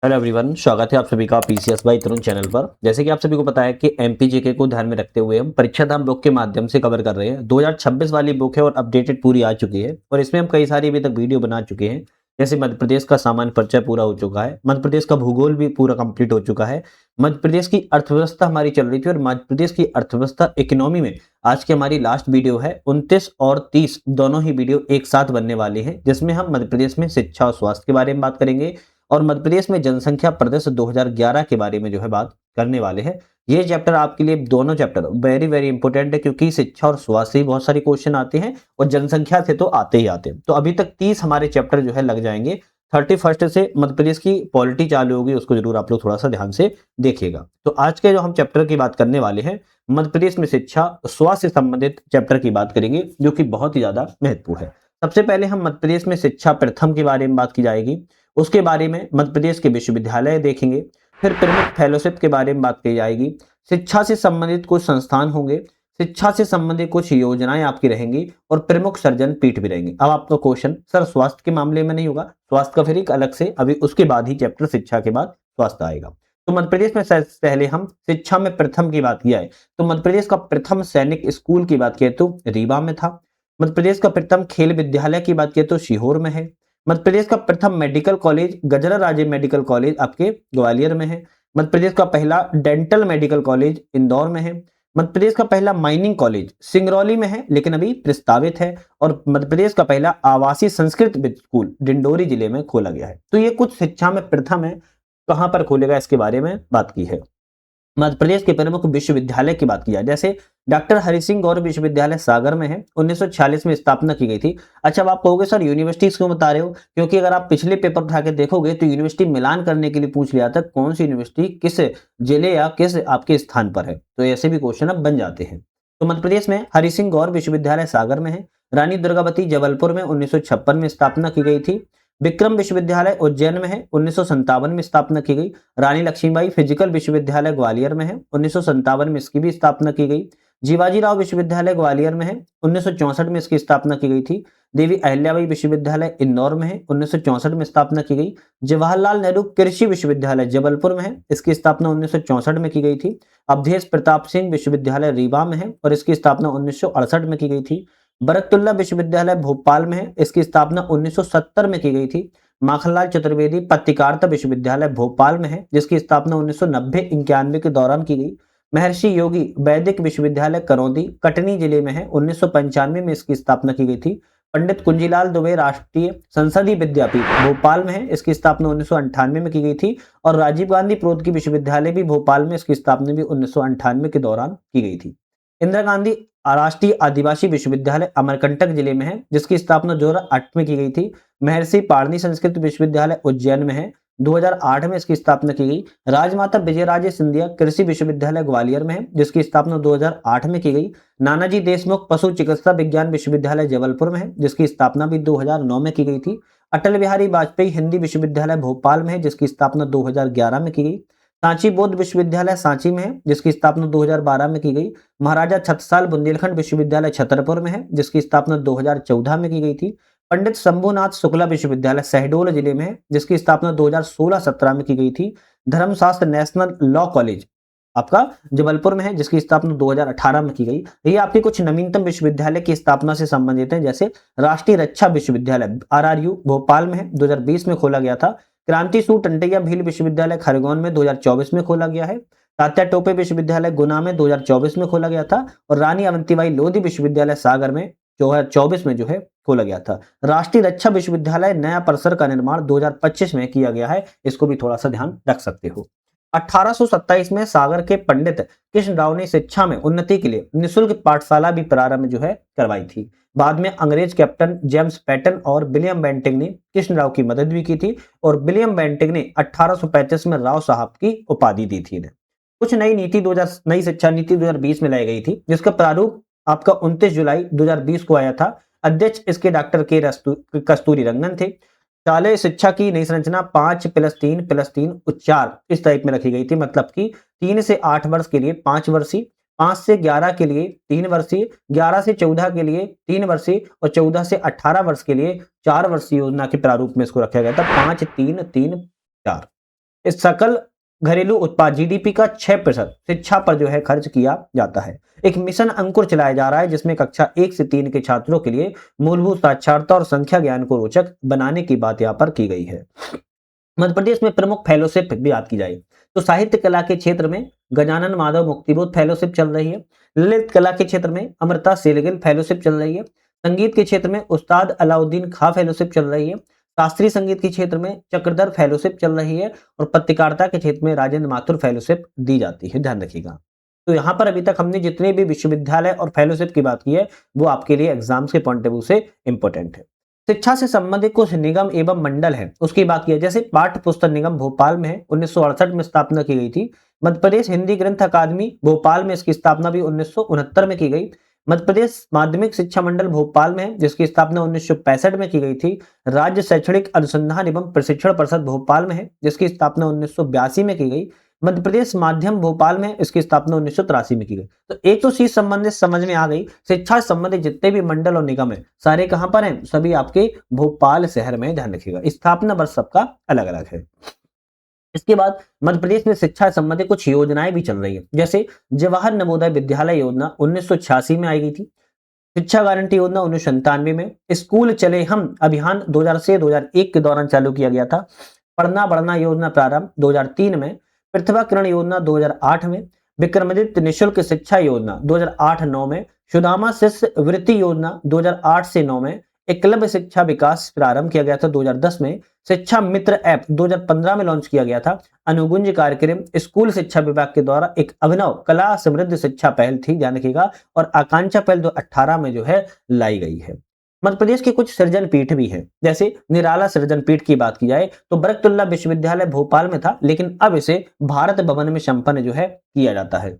Hello everyone, स्वागत है आप सभी का पीसीएस बाय तरुण चैनल पर। जैसे कि आप सभी को पता है कि एमपीजीके को ध्यान में रखते हुए हम परीक्षा धाम बुक के माध्यम से कवर कर रहे हैं। 2026 वाली बुक है और अपडेटेड पूरी आ चुकी है और इसमें हम कई सारी अभी तक वीडियो बना चुके हैं। जैसे मध्य प्रदेश का सामान्य परिचय पूरा हो चुका है, मध्य प्रदेश का भूगोल भी पूरा कंप्लीट हो चुका है, मध्य प्रदेश की अर्थव्यवस्था हमारी चल रही थी और मध्य प्रदेश की अर्थव्यवस्था इकोनॉमी में आज की हमारी लास्ट वीडियो है। 29 और 30 दोनों ही वीडियो एक साथ बनने वाली है, जिसमें हम मध्य प्रदेश में शिक्षा और स्वास्थ्य के बारे में बात करेंगे और मध्य प्रदेश में जनसंख्या प्रदेश 2011 के बारे में जो है बात करने वाले हैं। ये चैप्टर आपके लिए, दोनों चैप्टर वेरी वेरी इंपॉर्टेंट है, क्योंकि शिक्षा और स्वास्थ्य से बहुत सारे क्वेश्चन आते हैं और जनसंख्या से तो आते ही आते हैं। तो अभी तक 30 हमारे चैप्टर जो है लग जाएंगे। 31 से मध्य प्रदेश की पॉलिटी चालू होगी, उसको जरूर आप लोग थोड़ा सा ध्यान से देखिएगा। तो आज के जो हम चैप्टर की बात करने वाले हैं, मध्य प्रदेश में शिक्षा स्वास्थ्य से संबंधित चैप्टर की बात करेंगे, जो कि बहुत ही ज्यादा महत्वपूर्ण है। सबसे पहले हम मध्य प्रदेश में शिक्षा प्रथम के बारे में बात की जाएगी, उसके बारे में मध्य प्रदेश के विश्वविद्यालय देखेंगे, फिर प्रमुख फेलोशिप के बारे में बात की जाएगी, शिक्षा से संबंधित कुछ संस्थान होंगे, शिक्षा से संबंधित कुछ योजनाएं आपकी रहेंगी और प्रमुख सर्जन पीठ भी रहेंगे। अब आपका क्वेश्चन सर स्वास्थ्य के मामले में नहीं होगा, स्वास्थ्य का फिर एक अलग से, अभी उसके बाद ही चैप्टर शिक्षा के बाद स्वास्थ्य आएगा। तो मध्य प्रदेश में पहले हम शिक्षा में प्रथम की बात किया है, तो मध्य प्रदेश का प्रथम सैनिक स्कूल की बात किया तो रीवा में था। मध्य प्रदेश का प्रथम खेल विद्यालय की बात किया तो सीहोर में है। मध्य प्रदेश का प्रथम मेडिकल कॉलेज गजरा राजे मेडिकल कॉलेज आपके ग्वालियर में है। मध्य प्रदेश का पहला डेंटल मेडिकल कॉलेज इंदौर में है। मध्य प्रदेश का पहला माइनिंग कॉलेज सिंगरौली में है, लेकिन अभी प्रस्तावित है। और मध्य प्रदेश का पहला आवासीय संस्कृत स्कूल डिंडोरी जिले में खोला गया है। तो ये कुछ शिक्षा में प्रथम है, कहां पर खोलेगा इसके बारे में बात की है। मध्य प्रदेश के प्रमुख विश्वविद्यालय की बात की जाए, जैसे डॉक्टर हरि सिंह गौरव विश्वविद्यालय सागर में है, 1946 में स्थापना की गई थी। अच्छा, अब आप कहोगे सर यूनिवर्सिटी क्यों बता रहे हो, क्योंकि अगर आप पिछले पेपर उठा के देखोगे तो यूनिवर्सिटी मिलान करने के लिए पूछ लिया था कौन सी यूनिवर्सिटी किस जिले या किस आपके स्थान पर है, तो ऐसे भी क्वेश्चन अब बन जाते हैं। तो मध्य प्रदेश में हरि सिंह गौर विश्वविद्यालय सागर में है। रानी दुर्गावती जबलपुर में 1956 में स्थापना की गई थी। विक्रम विश्वविद्यालय उज्जैन में है, 1957 में स्थापना की गई। रानी लक्ष्मीबाई फिजिकल विश्वविद्यालय ग्वालियर में है, 1957 में इसकी भी स्थापना की गई। जीवाजीराव विश्वविद्यालय ग्वालियर में है, 1964 में इसकी स्थापना की गई थी। देवी अहिल्याबाई विश्वविद्यालय इंदौर में है, 1964 में स्थापना की गई। जवाहरलाल नेहरू कृषि विश्वविद्यालय जबलपुर में है, इसकी स्थापना 1964 में की गई थी। अवधेश प्रताप सिंह विश्वविद्यालय रीवा में है और इसकी स्थापना 1968 में की गई थी। बरकतुल्ला विश्वविद्यालय भोपाल में है, इसकी स्थापना 1970 में की गई थी। माखनलाल चतुर्वेदी पत्रकारिता विश्वविद्यालय भोपाल में है, जिसकी स्थापना 1990-91 के दौरान की गई। महर्षि योगी वैदिक विश्वविद्यालय करौंदी कटनी जिले में है, 1995 में इसकी स्थापना की गई थी। पंडित कुंजीलाल दुबे राष्ट्रीय संसदीय विद्यापीठ भोपाल में है, इसकी स्थापना 1998 में की गई थी। और राजीव गांधी प्रौद्योगिकी विश्वविद्यालय भी भोपाल में, इसकी स्थापना भी 1998 के दौरान की गई थी। इंदिरा गांधी राष्ट्रीय आदिवासी विश्वविद्यालय अमरकंटक जिले में है, जिसकी स्थापना 2008 में की गई थी। महर्षि पाणिनि संस्कृत विश्वविद्यालय उज्जैन में है, 2008 में इसकी स्थापना की गई। राजमाता विजयराजे सिंधिया कृषि विश्वविद्यालय ग्वालियर में है, जिसकी स्थापना 2008 में की गई। नानाजी देशमुख पशु चिकित्सा विज्ञान विश्वविद्यालय जबलपुर में है, जिसकी स्थापना भी 2009 में की गई थी। अटल बिहारी वाजपेयी हिंदी विश्वविद्यालय भोपाल में है, जिसकी स्थापना 2011 में की गई। सांची बौद्ध विश्वविद्यालय सांची में है, जिसकी स्थापना 2012 में की गई। महाराजा छत्रसाल बुंदेलखंड विश्वविद्यालय छतरपुर में है, जिसकी स्थापना 2014 में की गई थी। पंडित शंभुनाथ शुक्ला विश्वविद्यालय शहडोल जिले में है, जिसकी स्थापना 2016-17 में की गई थी। धर्मशास्त्र नेशनल लॉ कॉलेज आपका जबलपुर में है, जिसकी स्थापना 2018 में की गई। ये आपके कुछ नवीनतम विश्वविद्यालय की स्थापना से संबंधित है, जैसे राष्ट्रीय रक्षा विश्वविद्यालय आरआरयू भोपाल में है, 2020 में खोला गया था। क्रांति सूर टंटैया भील विश्वविद्यालय खरगोन में 2024 में खोला गया है। तात्या टोपे विश्वविद्यालय गुना में 2024 में खोला गया था। और रानी अवंतीबाई लोधी विश्वविद्यालय सागर में 2024 में जो है खोला गया था। राष्ट्रीय रक्षा विश्वविद्यालय नया परिसर का निर्माण 2025 में किया गया है, इसको भी थोड़ा सा ध्यान रख सकते हो। 1827 में सागर के पंडित कृष्णराव ने शिक्षा में उन्नति के लिए निःशुल्क पाठशाला भी प्रारंभ जो है करवाई थी। बाद में अंग्रेज कैप्टन जेम्स पैटन और विलियम बेंटिंग ने कृष्णराव की मदद भी की थी और विलियम बेंटिंग ने 1835 में राव साहब की उपाधि दी थी इन्हें। कुछ नई शिक्षा नीति 2020 में लाई गई थी, जिसका प्रारूप आपका 29 जुलाई 2020 को आया था। अध्यक्ष इसके डॉक्टर के कस्तूरी रंगन थे। शालेय शिक्षा की नई संरचना 5+3+3 4 इस टाइप में रखी गई थी, मतलब कि 3 से 8 वर्ष के लिए 5 वर्षीय, 5 से 11 के लिए 3 वर्षीय, 11 से 14 के लिए 3 वर्षीय और 14 से 18 वर्ष के लिए 4 वर्षीय योजना के प्रारूप में इसको रखा गया था। 5-3-3-4। इस सकल घरेलू उत्पाद जीडीपी का 6% शिक्षा पर जो है खर्च किया जाता है। एक मिशन अंकुर चलाया जा रहा है जिसमें कक्षा 1 से 3 के छात्रों के लिए मूलभूत साक्षरता और संख्या ज्ञान को रोचक बनाने की बात यहाँ पर की गई है। मध्य प्रदेश में प्रमुख फेलोशिप भी बात की जाए तो साहित्य कला के क्षेत्र में गजानन माधव मुक्तिबोध फेलोशिप चल रही है। ललित कला के क्षेत्र में अमृता सेलगिल फेलोशिप चल रही है। संगीत के क्षेत्र में उस्ताद अलाउद्दीन खां फेलोशिप चल रही है। शास्त्रीय संगीत के क्षेत्र में चक्रधर फेलोशिप चल रही है और पत्रकारिता के क्षेत्र में राजेंद्र माथुर फेलोशिप दी जाती है, ध्यान रखिएगा। तो यहाँ पर अभी तक हमने जितने भी विश्वविद्यालय और फेलोशिप की बात की है वो आपके लिए एग्जाम्स के पॉइंट ऑफ व्यू से इंपॉर्टेंट है। शिक्षा से संबंधित कुछ निगम एवं मंडल है उसकी बात की है, जैसे पाठ्य पुस्तक निगम भोपाल में है, 1968 में स्थापना की गई थी। मध्य प्रदेश हिंदी ग्रंथ अकादमी भोपाल में, इसकी स्थापना भी 1969 में की गई। मध्य प्रदेश माध्यमिक शिक्षा मंडल भोपाल में है जिसकी स्थापना 1965 में की गई थी। राज्य शैक्षणिक अनुसंधान एवं प्रशिक्षण परिषद भोपाल में है जिसकी स्थापना 1982 में की गई। मध्य प्रदेश माध्यम भोपाल में, इसकी स्थापना 1983 में की गई। तो एक तो चीज संबंधित समझ में आ गई, शिक्षा से संबंधित जितने भी मंडल और निगम है सारे कहां पर हैं, सभी आपके भोपाल शहर में, ध्यान रखिएगा। स्थापना वर्ष सबका अलग अलग है। इसके बाद मध्य प्रदेश में शिक्षा से संबंधित कुछ योजनाएं भी चल रही है, जैसे जवाहर नवोदय विद्यालय योजना 1986 में आई गई थी। शिक्षा गारंटी योजना 1997 में। स्कूल चले हम अभियान 2000 से 2001 के दौरान चालू किया गया था। पढ़ना बढ़ना योजना प्रारंभ 2003 में। प्रतिभा किरण योजना 2008 में। विक्रमादित्य निःशुल्क शिक्षा योजना 2008-9 में। सुदामा शिष्य वृत्ति योजना 2008 से 9 में। एकलव्य शिक्षा विकास प्रारंभ किया गया था 2010 में। शिक्षा मित्र ऐप 2015 में लॉन्च किया गया था। अनुगुंज कार्यक्रम स्कूल शिक्षा विभाग के द्वारा एक अभिनव कला समृद्ध शिक्षा पहल थी, ध्यान रखिएगा, और आकांक्षा पहल 2018 में जो है लाई गई है। मध्य प्रदेश के कुछ सृजन पीठ भी हैं, जैसे निराला सृजन पीठ की बात की जाए तो बरकतुल्लाह विश्वविद्यालय भोपाल में था लेकिन अब इसे भारत भवन में संपन्न जो है किया जाता है।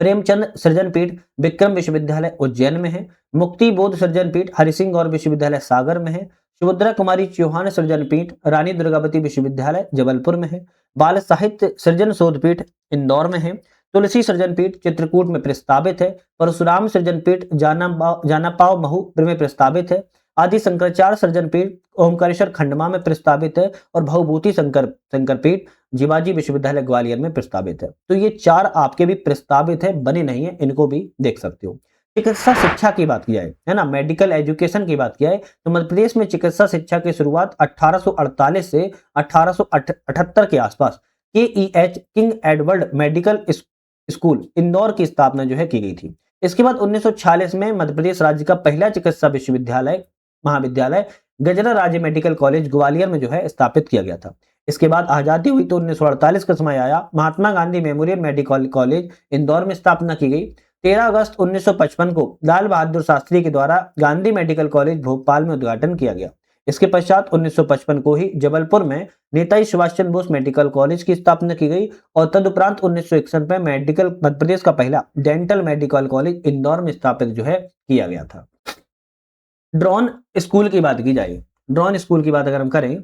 प्रेमचंद सृजन पीठ विक्रम विश्वविद्यालय उज्जैन में है। मुक्ति बोध सृजन पीठ हरिसिंह गौर विश्वविद्यालय सागर में है। सुभद्रा कुमारी चौहान सृजन पीठ रानी दुर्गावती विश्वविद्यालय जबलपुर में है। बाल साहित्य सृजन शोध पीठ इंदौर में है। तुलसी सृजन पीठ चित्रकूट में प्रस्तावित है। परशुराम सृजन पीठ जानापाव महू में प्रस्तावित है। आदि शंकराचार्य सृजन पीठ ओमकारेश्वर खंडवा में प्रस्तावित है और भवभूति शंकर पीठ जीवाजी विश्वविद्यालय ग्वालियर में प्रस्तावित है। तो ये 4 आपके भी प्रस्तावित है, बने नहीं है, इनको भी देख सकते हो। चिकित्सा शिक्षा की बात की जाए, है ना, मेडिकल एजुकेशन की बात की जाए तो मध्य प्रदेश में चिकित्सा शिक्षा की शुरुआत 1848 से 1878 के आसपास KEH king Edward medical school Indore की स्थापना जो है की गई थी। इसके बाद 1946 में मध्य प्रदेश राज्य का पहला चिकित्सा विश्वविद्यालय महाविद्यालय गजरा राज्य मेडिकल कॉलेज ग्वालियर में जो है स्थापित किया गया था। इसके बाद आजादी हुई तो 1948 का समय आया, Mahatma Gandhi memorial medical college Indore में स्थापना की गई। 13 अगस्त 1955 को लाल बहादुर शास्त्री के द्वारा गांधी मेडिकल कॉलेज भोपाल में उद्घाटन किया गया। इसके पश्चात 1955 को ही जबलपुर में नेताजी सुभाष चंद्र बोस मेडिकल कॉलेज की स्थापना की गई और तदुपरांत 1961 में मध्य प्रदेश का पहला डेंटल मेडिकल कॉलेज इंदौर में स्थापित जो है किया गया था। ड्रोन स्कूल की बात की जाए, ड्रोन स्कूल की बात अगर हम करें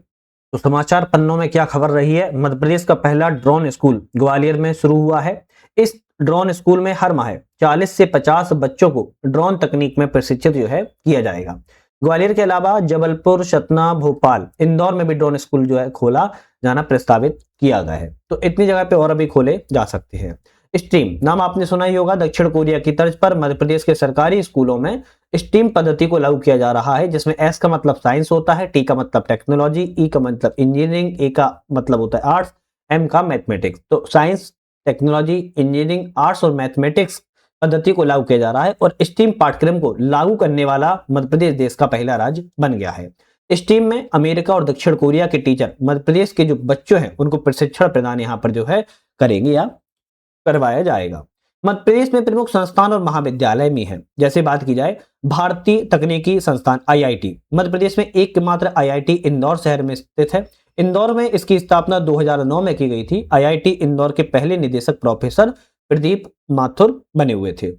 तो समाचार पन्नों में क्या खबर रही है, मध्य प्रदेश का पहला ड्रोन स्कूल ग्वालियर में शुरू हुआ है। इस ड्रोन स्कूल में हर माह 40 से 50 बच्चों को ड्रोन तकनीक में प्रशिक्षित जो है किया जाएगा। ग्वालियर के अलावा जबलपुर, सतना, भोपाल, इंदौर में भी ड्रोन स्कूल जो है खोला जाना प्रस्तावित किया गया है। तो इतनी जगह पे और अभी खोले जा सकते हैं। स्ट्रीम नाम आपने सुना ही होगा, दक्षिण कोरिया की तर्ज पर मध्य प्रदेश के सरकारी स्कूलों में स्ट्रीम पद्धति को लागू किया जा रहा है, जिसमें एस का मतलब साइंस होता है, टी का मतलब टेक्नोलॉजी, ई का मतलब इंजीनियरिंग, ए का मतलब होता है आर्ट्स, एम का मैथमेटिक्स। तो साइंस, टेक्नोलॉजी, इंजीनियरिंग, आर्ट्स और मैथमेटिक्स पद्धति को लागू किया जा रहा है और स्ट्रीम पाठ्यक्रम को लागू करने वाला मध्य प्रदेश देश का पहला राज्य बन गया है। स्ट्रीम में अमेरिका और दक्षिण कोरिया के टीचर मध्य प्रदेश के जो बच्चों हैं उनको प्रशिक्षण प्रदान यहाँ पर जो है करेंगे या करवाया जाएगा। मध्य प्रदेश में प्रमुख संस्थान और महाविद्यालय भी हैं, जैसे बात की जाए भारतीय तकनीकी संस्थान IIT मध्य प्रदेश में एकमात्र IIT इंदौर शहर में स्थित है। इंदौर में इसकी स्थापना 2009 में की गई थी। IIT इंदौर के पहले निदेशक प्रोफेसर प्रदीप माथुर बने हुए थे।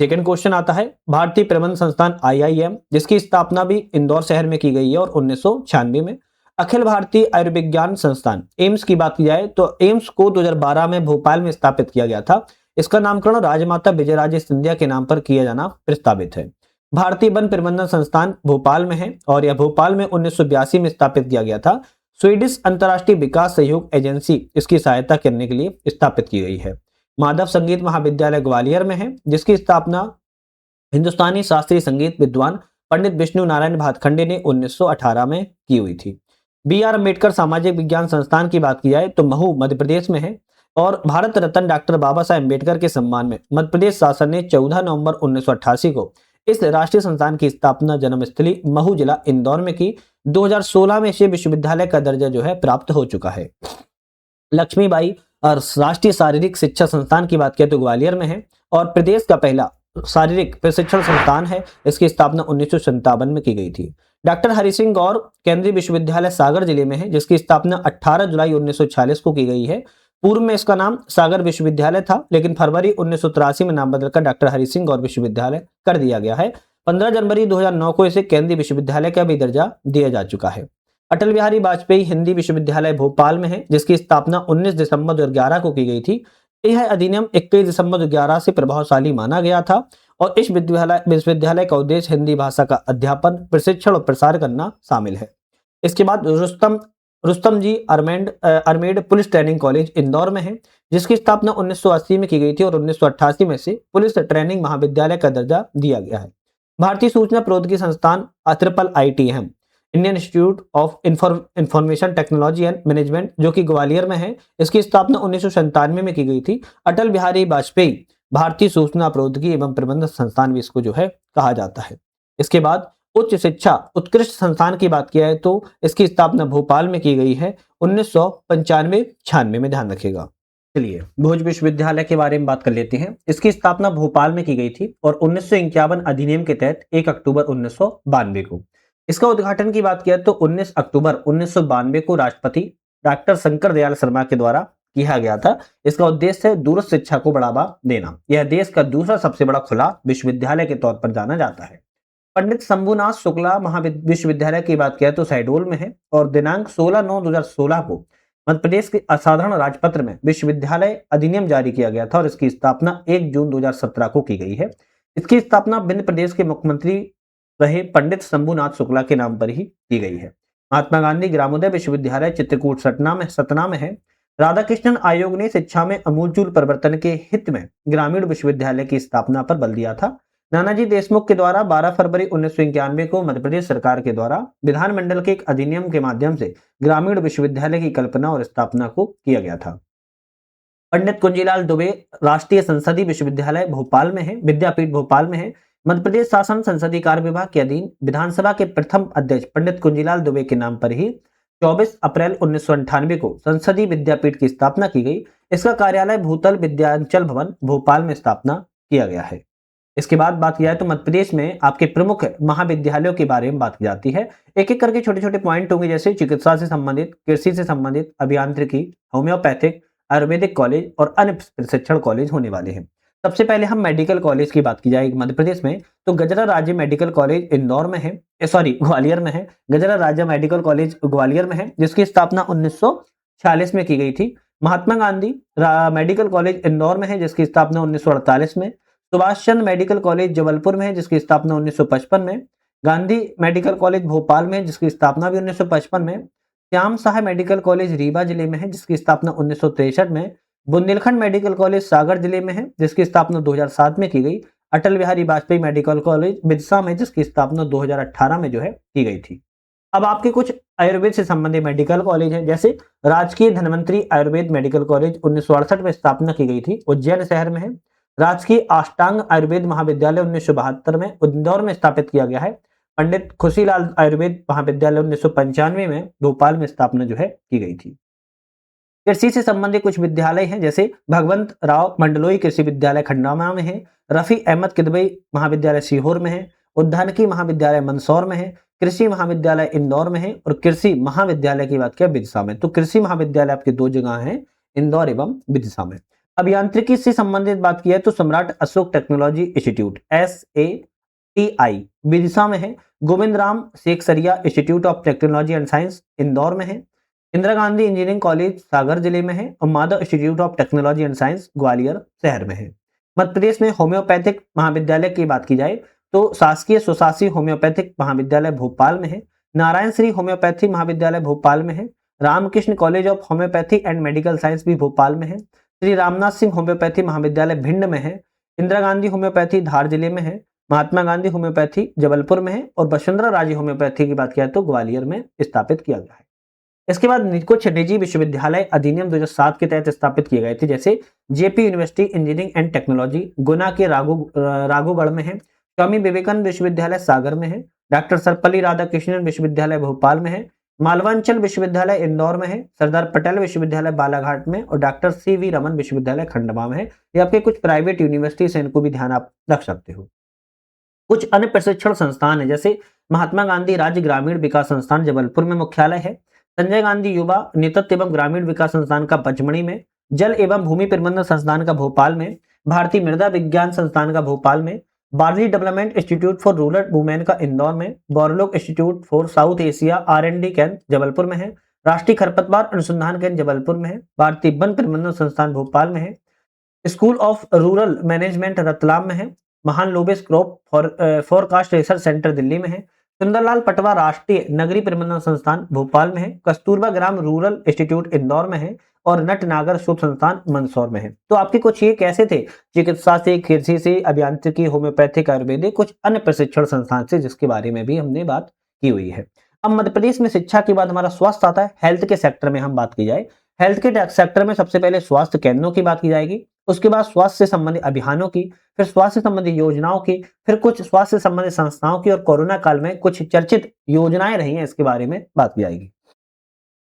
सेकंड क्वेश्चन आता है भारतीय प्रबंध संस्थान IIM, जिसकी स्थापना भी इंदौर शहर में की गई है और 1996 में। अखिल भारतीय आयुर्विज्ञान संस्थान एम्स की बात की जाए तो एम्स को 2012 में भोपाल में स्थापित किया गया था। इसका नामकरण राजमाता विजयराजे सिंधिया के नाम पर किया जाना प्रस्तावित है। भारतीय वन प्रबंधन संस्थान भोपाल में है और यह भोपाल में 1982 में स्थापित किया गया था। स्वीडिश अंतर्राष्ट्रीय विकास सहयोग एजेंसी इसकी सहायता करने के लिए स्थापित की गई है। माधव संगीत महाविद्यालय ग्वालियर में है, जिसकी स्थापना हिंदुस्तानी शास्त्रीय संगीत विद्वान पंडित विष्णु नारायण भातखंडे ने 1918 में की हुई थी। बी आर अम्बेडकर सामाजिक विज्ञान संस्थान की बात की जाए तो महू मध्य प्रदेश में है, और भारत रत्न डॉक्टर बाबा साहेब अम्बेडकर के सम्मान में मध्य प्रदेश शासन ने 14 नवंबर 1988 को इस राष्ट्रीय संस्थान की स्थापना जन्मस्थली महू जिला इंदौर में की। 2016 में इसे विश्वविद्यालय का दर्जा जो है प्राप्त हो चुका है। लक्ष्मीबाई और राष्ट्रीय शारीरिक शिक्षा संस्थान की बात करें तो ग्वालियर में है, और प्रदेश का पहला शारीरिक प्रशिक्षण संस्थान है। इसकी स्थापना 1957 में की गई थी। डॉक्टर हरि सिंह गौर केंद्रीय विश्वविद्यालय सागर जिले में है, जिसकी स्थापना 18 जुलाई 1946 को की गई है। पूर्व में इसका नाम सागर विश्वविद्यालय था, लेकिन फरवरी 1983 में नाम बदलकर डॉक्टर हरि सिंह गौर विश्वविद्यालय कर दिया गया है। 15 जनवरी 2009 को इसे केंद्रीय विश्वविद्यालय का भी दर्जा दिया जा चुका है। अटल बिहारी वाजपेयी हिंदी विश्वविद्यालय भोपाल में है, जिसकी स्थापना 19 दिसंबर 2011 को की गई थी। यह अधिनियम 21 दिसंबर 2011 से प्रभावशाली माना गया था, और इस विश्वविद्यालय का उद्देश्य हिंदी भाषा का अध्यापन, प्रशिक्षण और प्रसार करना शामिल है। इसके बाद Rustam ji armed police training college Indore में है, जिसकी स्थापना 1980 में की गई थी, और 1988 में से पुलिस ट्रेनिंग महाविद्यालय का दर्जा दिया गया है। भारतीय सूचना प्रौद्योगिकी संस्थान IIITM Indian institute of information technology and management, जो कि ग्वालियर में है, इसकी स्थापना 1997 में की गई थी। अटल बिहारी वाजपेयी भारतीय सूचना प्रौद्योगिकी एवं प्रबंधन संस्थान भी इसको जो है कहा जाता है। इसके बाद उच्च शिक्षा उत्कृष्ट संस्थान की बात किया है तो इसकी स्थापना भोपाल में की गई है 1995-96 में, ध्यान रखिएगा। चलिए भोज विश्वविद्यालय के बारे में बात कर लेते हैं। इसकी स्थापना भोपाल में की गई थी, और 1951 अधिनियम के तहत 1 अक्टूबर 1992 को। इसका उद्घाटन की बात किया तो 19 अक्टूबर 1992 को राष्ट्रपति डॉक्टर शंकर दयाल शर्मा के द्वारा किया गया था। इसका उद्देश्य है दूरस्थ शिक्षा को बढ़ावा देना। यह देश का दूसरा सबसे बड़ा खुला विश्वविद्यालय के तौर पर जाना जाता है। पंडित शंभुनाथ शुक्ला विश्वविद्यालय की बात किया तो शहडोल में है, और दिनांक 16/9/2016 को मध्य प्रदेश के असाधारण राजपत्र में विश्वविद्यालय अधिनियम जारी किया गया था, और इसकी स्थापना 1 जून 2017 को की गई है। इसकी स्थापना विंध्य प्रदेश के मुख्यमंत्री रहे पंडित शंभुनाथ शुक्ला के नाम पर ही की गई है। महात्मा गांधी ग्रामोदय विश्वविद्यालय चित्रकूट सतना में है। राधाकृष्णन आयोग ने शिक्षा में अमूलचूल परिवर्तन के हित में ग्रामीण विश्वविद्यालय की स्थापना पर बल दिया था। नानाजी देशमुख के द्वारा 12 फरवरी 1991 को मध्य प्रदेश सरकार के द्वारा विधानमंडल के एक अधिनियम के माध्यम से ग्रामीण विश्वविद्यालय की कल्पना और स्थापना को किया गया था। पंडित कुंजीलाल दुबे राष्ट्रीय संसदीय विश्वविद्यालय भोपाल में है, विद्यापीठ भोपाल में है। मध्य प्रदेश शासन संसदीय कार्य विभाग के अधीन विधानसभा के प्रथम अध्यक्ष पंडित कुंजीलाल दुबे के नाम पर ही 24 अप्रैल 1998 को संसदीय विद्यापीठ की स्थापना की गई। इसका कार्यालय भूतल विद्यांचल भवन भोपाल में स्थापना किया गया है। इसके बाद बात किया जाए तो मध्य प्रदेश में आपके प्रमुख महाविद्यालयों के बारे में बात की जाती है। एक एक करके छोटे छोटे पॉइंट होंगे, जैसे चिकित्सा से संबंधित, कृषि से संबंधित, अभियांत्रिकी, होम्योपैथिक, आयुर्वेदिक कॉलेज और अन्य प्रशिक्षण कॉलेज होने वाले हैं। सबसे पहले हम मेडिकल कॉलेज की बात की जाए मध्य प्रदेश में तो गजरा राज्य मेडिकल कॉलेज इंदौर में है, ग्वालियर में है। गजरा राज्य मेडिकल कॉलेज ग्वालियर में है, जिसकी स्थापना 1946 में की गई थी। महात्मा गांधी मेडिकल कॉलेज इंदौर में है, जिसकी स्थापना 1948 में। सुभाष चंद्र मेडिकल कॉलेज जबलपुर में है, जिसकी स्थापना 1955 में। गांधी मेडिकल कॉलेज भोपाल में, जिसकी स्थापना भी 1955 में। श्याम शाह मेडिकल कॉलेज रीवा जिले में है, जिसकी स्थापना 1963 में। बुंदेलखंड मेडिकल कॉलेज सागर जिले में है, जिसकी स्थापना 2007 में की गई। अटल बिहारी वाजपेयी मेडिकल कॉलेज बिरसा में, जिसकी स्थापना 2018 में जो है की गई थी। अब आपके कुछ आयुर्वेद से संबंधित मेडिकल कॉलेज हैं, जैसे राजकीय धन्वंतरी आयुर्वेद मेडिकल कॉलेज 1968 में स्थापना की गई थी, उज्जैन शहर में है। राजकीय अष्टांग आयुर्वेद महाविद्यालय 1972 में इंदौर में स्थापित किया गया है। पंडित खुशीलाल आयुर्वेद महाविद्यालय 1995 में भोपाल में स्थापना जो है की गई थी। कृषि से संबंधित कुछ विद्यालय हैं, जैसे भगवंत राव मंडलोई कृषि विद्यालय खंडामा में है। रफी अहमद किदवई महाविद्यालय सीहोर में है। उद्यानिकी महाविद्यालय मंदसौर में है। कृषि महाविद्यालय इंदौर में है, और कृषि महाविद्यालय की बात किया बिरसा में। तो कृषि महाविद्यालय आपके दो जगह हैं, इंदौर एवं बिरसा में। अभियांत्रिकी से संबंधित बात की है तो सम्राट Ashok technology institute SATI Birsa में है। Govind Ram Seksaria institute of technology and science Indore में है। इंदिरा गांधी इंजीनियरिंग कॉलेज सागर जिले में है, और Madhav institute of technology and science Gwalior शहर में है। मध्य प्रदेश में होम्योपैथिक महाविद्यालय की बात की जाए तो शासकीय स्वशासी होम्योपैथिक महाविद्यालय भोपाल में है। नारायण श्री होम्योपैथी महाविद्यालय भोपाल में है। Ramakrishna college of homoeopathy and medical science भी भोपाल में है। श्री रामनाथ सिंह होम्योपैथी महाविद्यालय भिंड में है। इंदिरा गांधी होम्योपैथी धार जिले में है। महात्मा गांधी होम्योपैथी जबलपुर में है और वसुंधरा राजे होम्योपैथी की बात किया तो ग्वालियर में स्थापित किया गया है। इसके बाद कुछ निजी विश्वविद्यालय अधिनियम 2007 के तहत स्थापित किए गए थे, जैसे JP university engineering and technology Guna के राघोगढ़ में है। स्वामी विवेकानंद विश्वविद्यालय सागर में है। डॉक्टर सर्वपल्ली राधाकृष्णन विश्वविद्यालय भोपाल में है। मालवांचल विश्वविद्यालय इंदौर में है। सरदार पटेल विश्वविद्यालय बालाघाट में और डॉक्टर सी.वी. रमन विश्वविद्यालय खंडवा में है। ये आपके कुछ प्राइवेट यूनिवर्सिटी से, इनको भी ध्यान आप रख सकते हो। कुछ अन्य प्रशिक्षण संस्थान है, जैसे महात्मा गांधी राज्य ग्रामीण विकास संस्थान जबलपुर में मुख्यालय है। संजय गांधी युवा नेतृत्व एवं ग्रामीण विकास संस्थान का पचमढ़ी में। जल एवं भूमि प्रबंधन संस्थान का भोपाल में। भारतीय मृदा विज्ञान संस्थान का भोपाल में। Barli development institute for rural women का इंदौर में। Borlaug institute for South Asia R&D केंद्र जबलपुर में है। राष्ट्रीय खरपतवार अनुसंधान केंद्र जबलपुर में है। भारतीय वन प्रबंधन संस्थान भोपाल में है। School of rural management Ratlam में है। Mahalanobis crop forecast research centre Delhi में है। सुंदरलाल पटवा राष्ट्रीय नगरीय प्रबंधन संस्थान भोपाल में है। कस्तूरबा ग्राम रूरल इंस्टीट्यूट इंदौर में है और नटनागर शोध संस्थान मंदसौर में है। तो आपके कुछ ये कैसे थे, चिकित्सा से, कृषि से, अभियांत्रिकी, होम्योपैथिक, आयुर्वेदिक, कुछ अन्य प्रशिक्षण संस्थान से, जिसके बारे में भी हमने बात की हुई है। अब मध्य प्रदेश में शिक्षा के बाद हमारा स्वास्थ्य आता है। हेल्थ के सेक्टर में हम बात की जाए, हेल्थ के सेक्टर में सबसे पहले स्वास्थ्य केंद्रों की बात की जाएगी, उसके बाद स्वास्थ्य से संबंधित अभियानों की, फिर स्वास्थ्य से संबंधित योजनाओं की, फिर कुछ स्वास्थ्य से संबंधित संस्थाओं की और कोरोना काल में कुछ चर्चित योजनाएं रही हैं, इसके बारे में बात की जाएगी।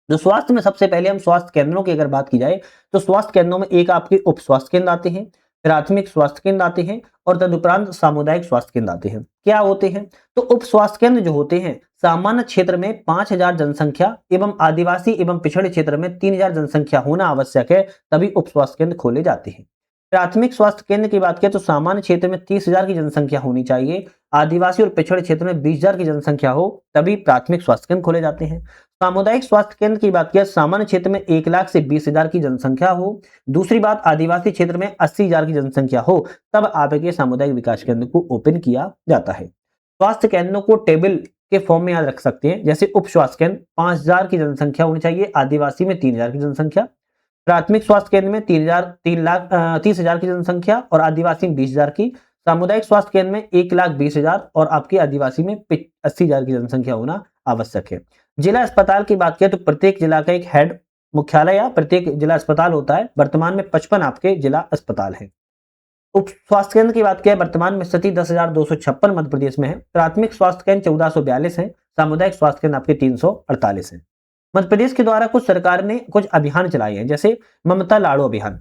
जो स्वास्थ्य में सबसे पहले हम स्वास्थ्य केंद्रों की अगर बात की जाए तो स्वास्थ्य केंद्रों में एक आपके उप स्वास्थ्य केंद्र आते हैं, प्राथमिक स्वास्थ्य केंद्र आते हैं और तदुपरांत सामुदायिक स्वास्थ्य केंद्र आते हैं। क्या होते हैं? तो उप स्वास्थ्य केंद्र जो होते हैं, सामान्य क्षेत्र में 5,000 जनसंख्या एवं आदिवासी एवं पिछड़े क्षेत्र में 3,000 जनसंख्या होना आवश्यक है, तभी उप स्वास्थ्य केंद्र खोले जाते हैं। प्राथमिक स्वास्थ्य केंद्र की बात करें तो सामान्य क्षेत्र में 30,000 की जनसंख्या होनी चाहिए, आदिवासी और पिछड़े क्षेत्र में 20,000 की जनसंख्या हो, तभी प्राथमिक स्वास्थ्य केंद्र खोले जाते हैं। सामुदायिक स्वास्थ्य केंद्र की बात करें, सामान्य क्षेत्र में 1 लाख से 20,000 की जनसंख्या हो, दूसरी बात आदिवासी क्षेत्र में 80,000 की जनसंख्या हो, तब आपके सामुदायिक विकास केंद्र को ओपन किया जाता है। स्वास्थ्य केंद्रों को टेबल के फॉर्म में याद रख सकते हैं, जैसे उप स्वास्थ्य केंद्र 5,000 की जनसंख्या होनी चाहिए, आदिवासी में 3,000 की जनसंख्या, प्राथमिक स्वास्थ्य केंद्र में 30,000 की जनसंख्या और आदिवासी में 20,000 की, सामुदायिक स्वास्थ्य केंद्र में 1,20,000 और आपकी आदिवासी में 80,000 की जनसंख्या होना आवश्यक है। जिला अस्पताल की बात करें तो प्रत्येक जिला का एक हेड मुख्यालय या प्रत्येक जिला अस्पताल होता है। वर्तमान में 55 आपके जिला अस्पताल है। उप स्वास्थ्य केंद्र की बात करें, वर्तमान में स्थिति 10,256 मध्य प्रदेश में है। प्राथमिक स्वास्थ्य केंद्र 1442 है, सामुदायिक स्वास्थ्य केंद्र आपके 348 है। मध्य प्रदेश के द्वारा कुछ सरकार ने कुछ अभियान चलाए हैं, जैसे ममता लाड़ो अभियान,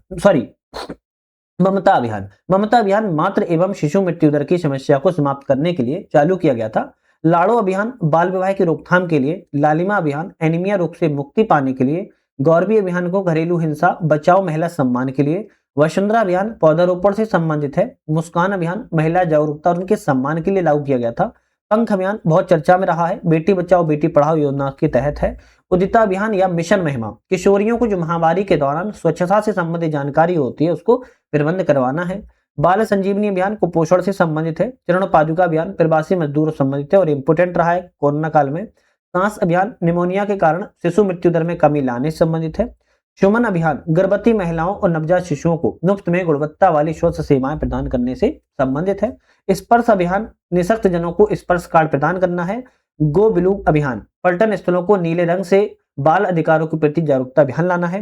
ममता अभियान। ममता अभियान मातृ एवं शिशु मृत्यु दर की समस्या को समाप्त करने के लिए चालू किया गया था। लाड़ो अभियान बाल विवाह की रोकथाम के लिए, लालिमा अभियान एनीमिया रोग से मुक्ति पाने के लिए, गौरवी अभियान को घरेलू हिंसा बचाओ महिला सम्मान के लिए, वसुंधरा अभियान पौधारोपण से संबंधित है, मुस्कान अभियान महिला जागरूकता और उनके सम्मान के लिए लागू किया गया था, पंख अभियान बहुत चर्चा में रहा है, बेटी बचाओ बेटी पढ़ाओ योजना के तहत है, उदिता अभियान या मिशन महिमा किशोरियों को जो महामारी के दौरान स्वच्छता से संबंधित जानकारी होती है उसको प्रबंध करवाना है, बाल संजीवनी अभियान कुपोषण से संबंधित है, चरण पादुका अभियान प्रवासी मजदूरों से संबंधित है और इंपोर्टेंट रहा है कोरोना काल में, सांस अभियान निमोनिया के कारण शिशु मृत्यु दर में कमी लाने से संबंधित है, सुमन अभियान गर्भवती महिलाओं और नवजात शिशुओं को मुफ्त में गुणवत्ता वाली स्वास्थ्य सेवाएं प्रदान करने से संबंधित है, स्पर्श अभियान निःशक्त जनों को स्पर्श कार्ड प्रदान करना है, गो ब्लू अभियान पर्यटन स्थलों को नीले रंग से बाल अधिकारों के प्रति जागरूकता अभियान लाना है,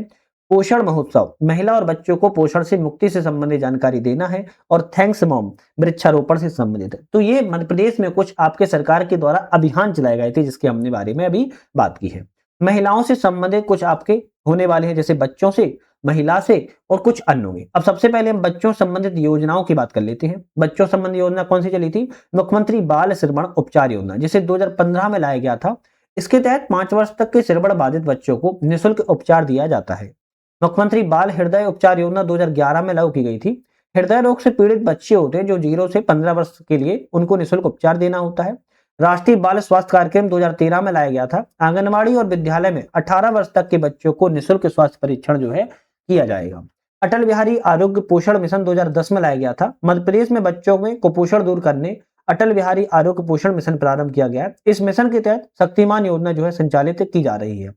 पोषण महोत्सव महिला और बच्चों को पोषण से मुक्ति से संबंधित जानकारी देना है और थैंक्स मॉम वृक्षारोपण से संबंधित है। तो ये मध्य प्रदेश में कुछ आपके सरकार के द्वारा अभियान चलाए गए थे, जिसके हमने बारे में अभी बात की है। महिलाओं से संबंधित कुछ आपके होने वाले हैं, जैसे बच्चों से, महिला से और कुछ अन्य होंगे। अब सबसे पहले हम बच्चों संबंधित योजनाओं की बात कर लेते हैं। बच्चों संबंधी योजना कौन सी चली थी? मुख्यमंत्री बाल श्रवण उपचार योजना, जिसे 2015 में लाया गया था। इसके तहत 5 वर्ष तक के श्रवण बाधित बच्चों को निःशुल्क उपचार दिया जाता है। मुख्यमंत्री बाल हृदय उपचार योजना 2011 में लागू की गई थी। हृदय रोग से पीड़ित बच्चे होते हैं जो 0 से 15 वर्ष के लिए, उनको निःशुल्क उपचार देना होता है। राष्ट्रीय बाल स्वास्थ्य कार्यक्रम 2013 में लाया गया था। आंगनबाड़ी और विद्यालय में 18 वर्ष तक के बच्चों को निःशुल्क स्वास्थ्य परीक्षण जो है किया जाएगा। अटल बिहारी आरोग्य पोषण मिशन 2010 में लाया गया था। मध्य प्रदेश में बच्चों में कुपोषण दूर करने अटल बिहारी आरोग्य पोषण मिशन प्रारंभ किया गया है। इस मिशन के तहत शक्तिमान योजना जो है संचालित की जा रही है।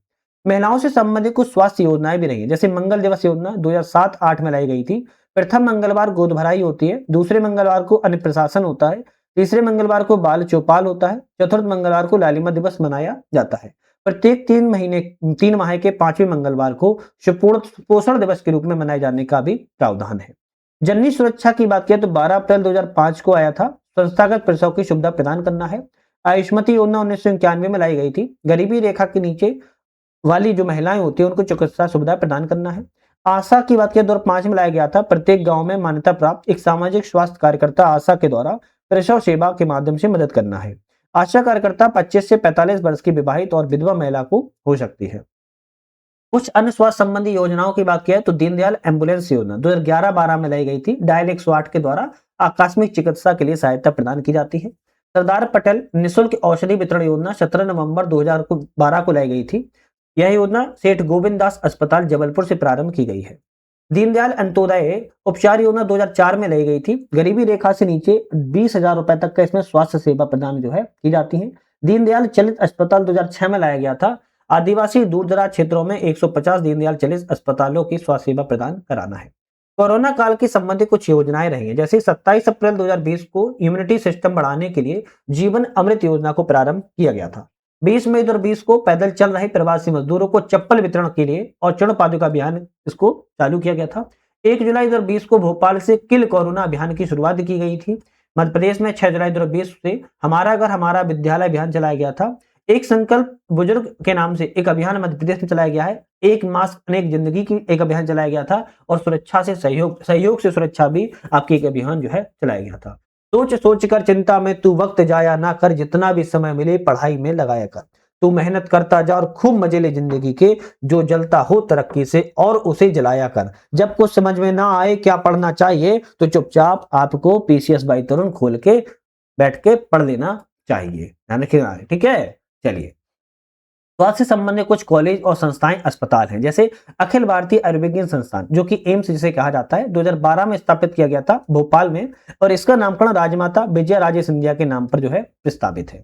महिलाओं से संबंधित कुछ स्वास्थ्य योजनाएं भी रही हैं, जैसे मंगल दिवस योजना 2007-8 में लाई गई थी। प्रथम मंगलवार गोद भराई होती है, दूसरे मंगलवार को अन्नप्राशन होता है, तीसरे मंगलवार को बाल चौपाल होता है, चतुर्थ मंगलवार को लालिमा दिवस मनाया जाता है। प्रत्येक 3 माह के 5वें मंगलवार को पोषण दिवस के रूप में मनाए जाने का भी प्रावधान है। जननी सुरक्षा की बात करें तो 12 अप्रैल 2005 को आया था। संस्थागत प्रसव की सुविधा प्रदान करना है। आयुष्मती योजना 1991 में लाई गई थी। गरीबी रेखा के नीचे वाली जो महिलाएं होती है उनको चिकित्सा सुविधा प्रदान करना है। आशा की बात करें 2005 में लाया गया था। प्रत्येक गांव में मान्यता प्राप्त एक सामाजिक स्वास्थ्य कार्यकर्ता आशा के द्वारा प्रसव सेवा के माध्यम से मदद करना है। आशा कार्यकर्ता 25 से 45 वर्ष की विवाहित और विधवा महिला को हो सकती है। कुछ अन्य स्वास्थ्य संबंधी योजनाओं की बात किया तो दीनदयाल एम्बुलेंस योजना 2011-12 में लाई गई थी। डायल 108 के द्वारा आकस्मिक चिकित्सा के लिए सहायता प्रदान की जाती है। सरदार पटेल निःशुल्क औषधि वितरण योजना 17 नवंबर 2012 को लाई गई थी। यह योजना सेठ गोविंद दास अस्पताल जबलपुर से प्रारंभ की गई है। दीनदयाल अंत्योदय उपचार योजना 2004 में लाई गई थी। गरीबी रेखा से नीचे 20,000 रुपए तक का इसमें स्वास्थ्य सेवा प्रदान जो है की जाती है। दीनदयाल चलित अस्पताल 2006 में लाया गया था। आदिवासी दूर दराज क्षेत्रों में 150 दीनदयाल चलित अस्पतालों की स्वास्थ्य सेवा प्रदान कराना है। कोरोना काल की संबंधित कुछ योजनाएं रही हैं, जैसे 27 अप्रैल 2020 को इम्यूनिटी सिस्टम बढ़ाने के लिए जीवन अमृत योजना को प्रारंभ किया गया था। 20 मई 2020 को पैदल चल रहे प्रवासी मजदूरों को चप्पल वितरण के लिए और चरण पादुका अभियान इसको चालू किया गया था। 1 जुलाई 2020 को भोपाल से किल कोरोना अभियान की शुरुआत की गई थी। मध्य प्रदेश में 6 जुलाई 2020 से हमारा घर हमारा विद्यालय अभियान चलाया गया था। एक संकल्प बुजुर्ग के नाम से एक अभियान मध्य प्रदेश में चलाया गया है। एक मास्क अनेक जिंदगी की एक अभियान चलाया गया था और सुरक्षा से सहयोग से सुरक्षा भी आपकी एक अभियान जो है चलाया गया था। सोच सोच कर चिंता में तू वक्त जाया ना कर, जितना भी समय मिले पढ़ाई में लगाया कर। तू मेहनत करता जा और खूब मजे ले जिंदगी के, जो जलता हो तरक्की से और उसे जलाया कर। जब कुछ समझ में ना आए क्या पढ़ना चाहिए तो चुपचाप आपको पीसीएस बाई तरुण खोल के बैठ के पढ़ लेना चाहिए। ध्यान रखिएगा, ठीक है। चलिए, स्वास्थ्य से संबंधित कुछ कॉलेज और संस्थाएं अस्पताल हैं, जैसे अखिल भारतीय आयुर्विज्ञान संस्थान जो कि एम्स जिसे कहा जाता है 2012 में स्थापित किया गया था भोपाल में, और इसका नामकरण राजमाता विजया राजे सिंधिया के नाम पर जो है प्रस्तावित है।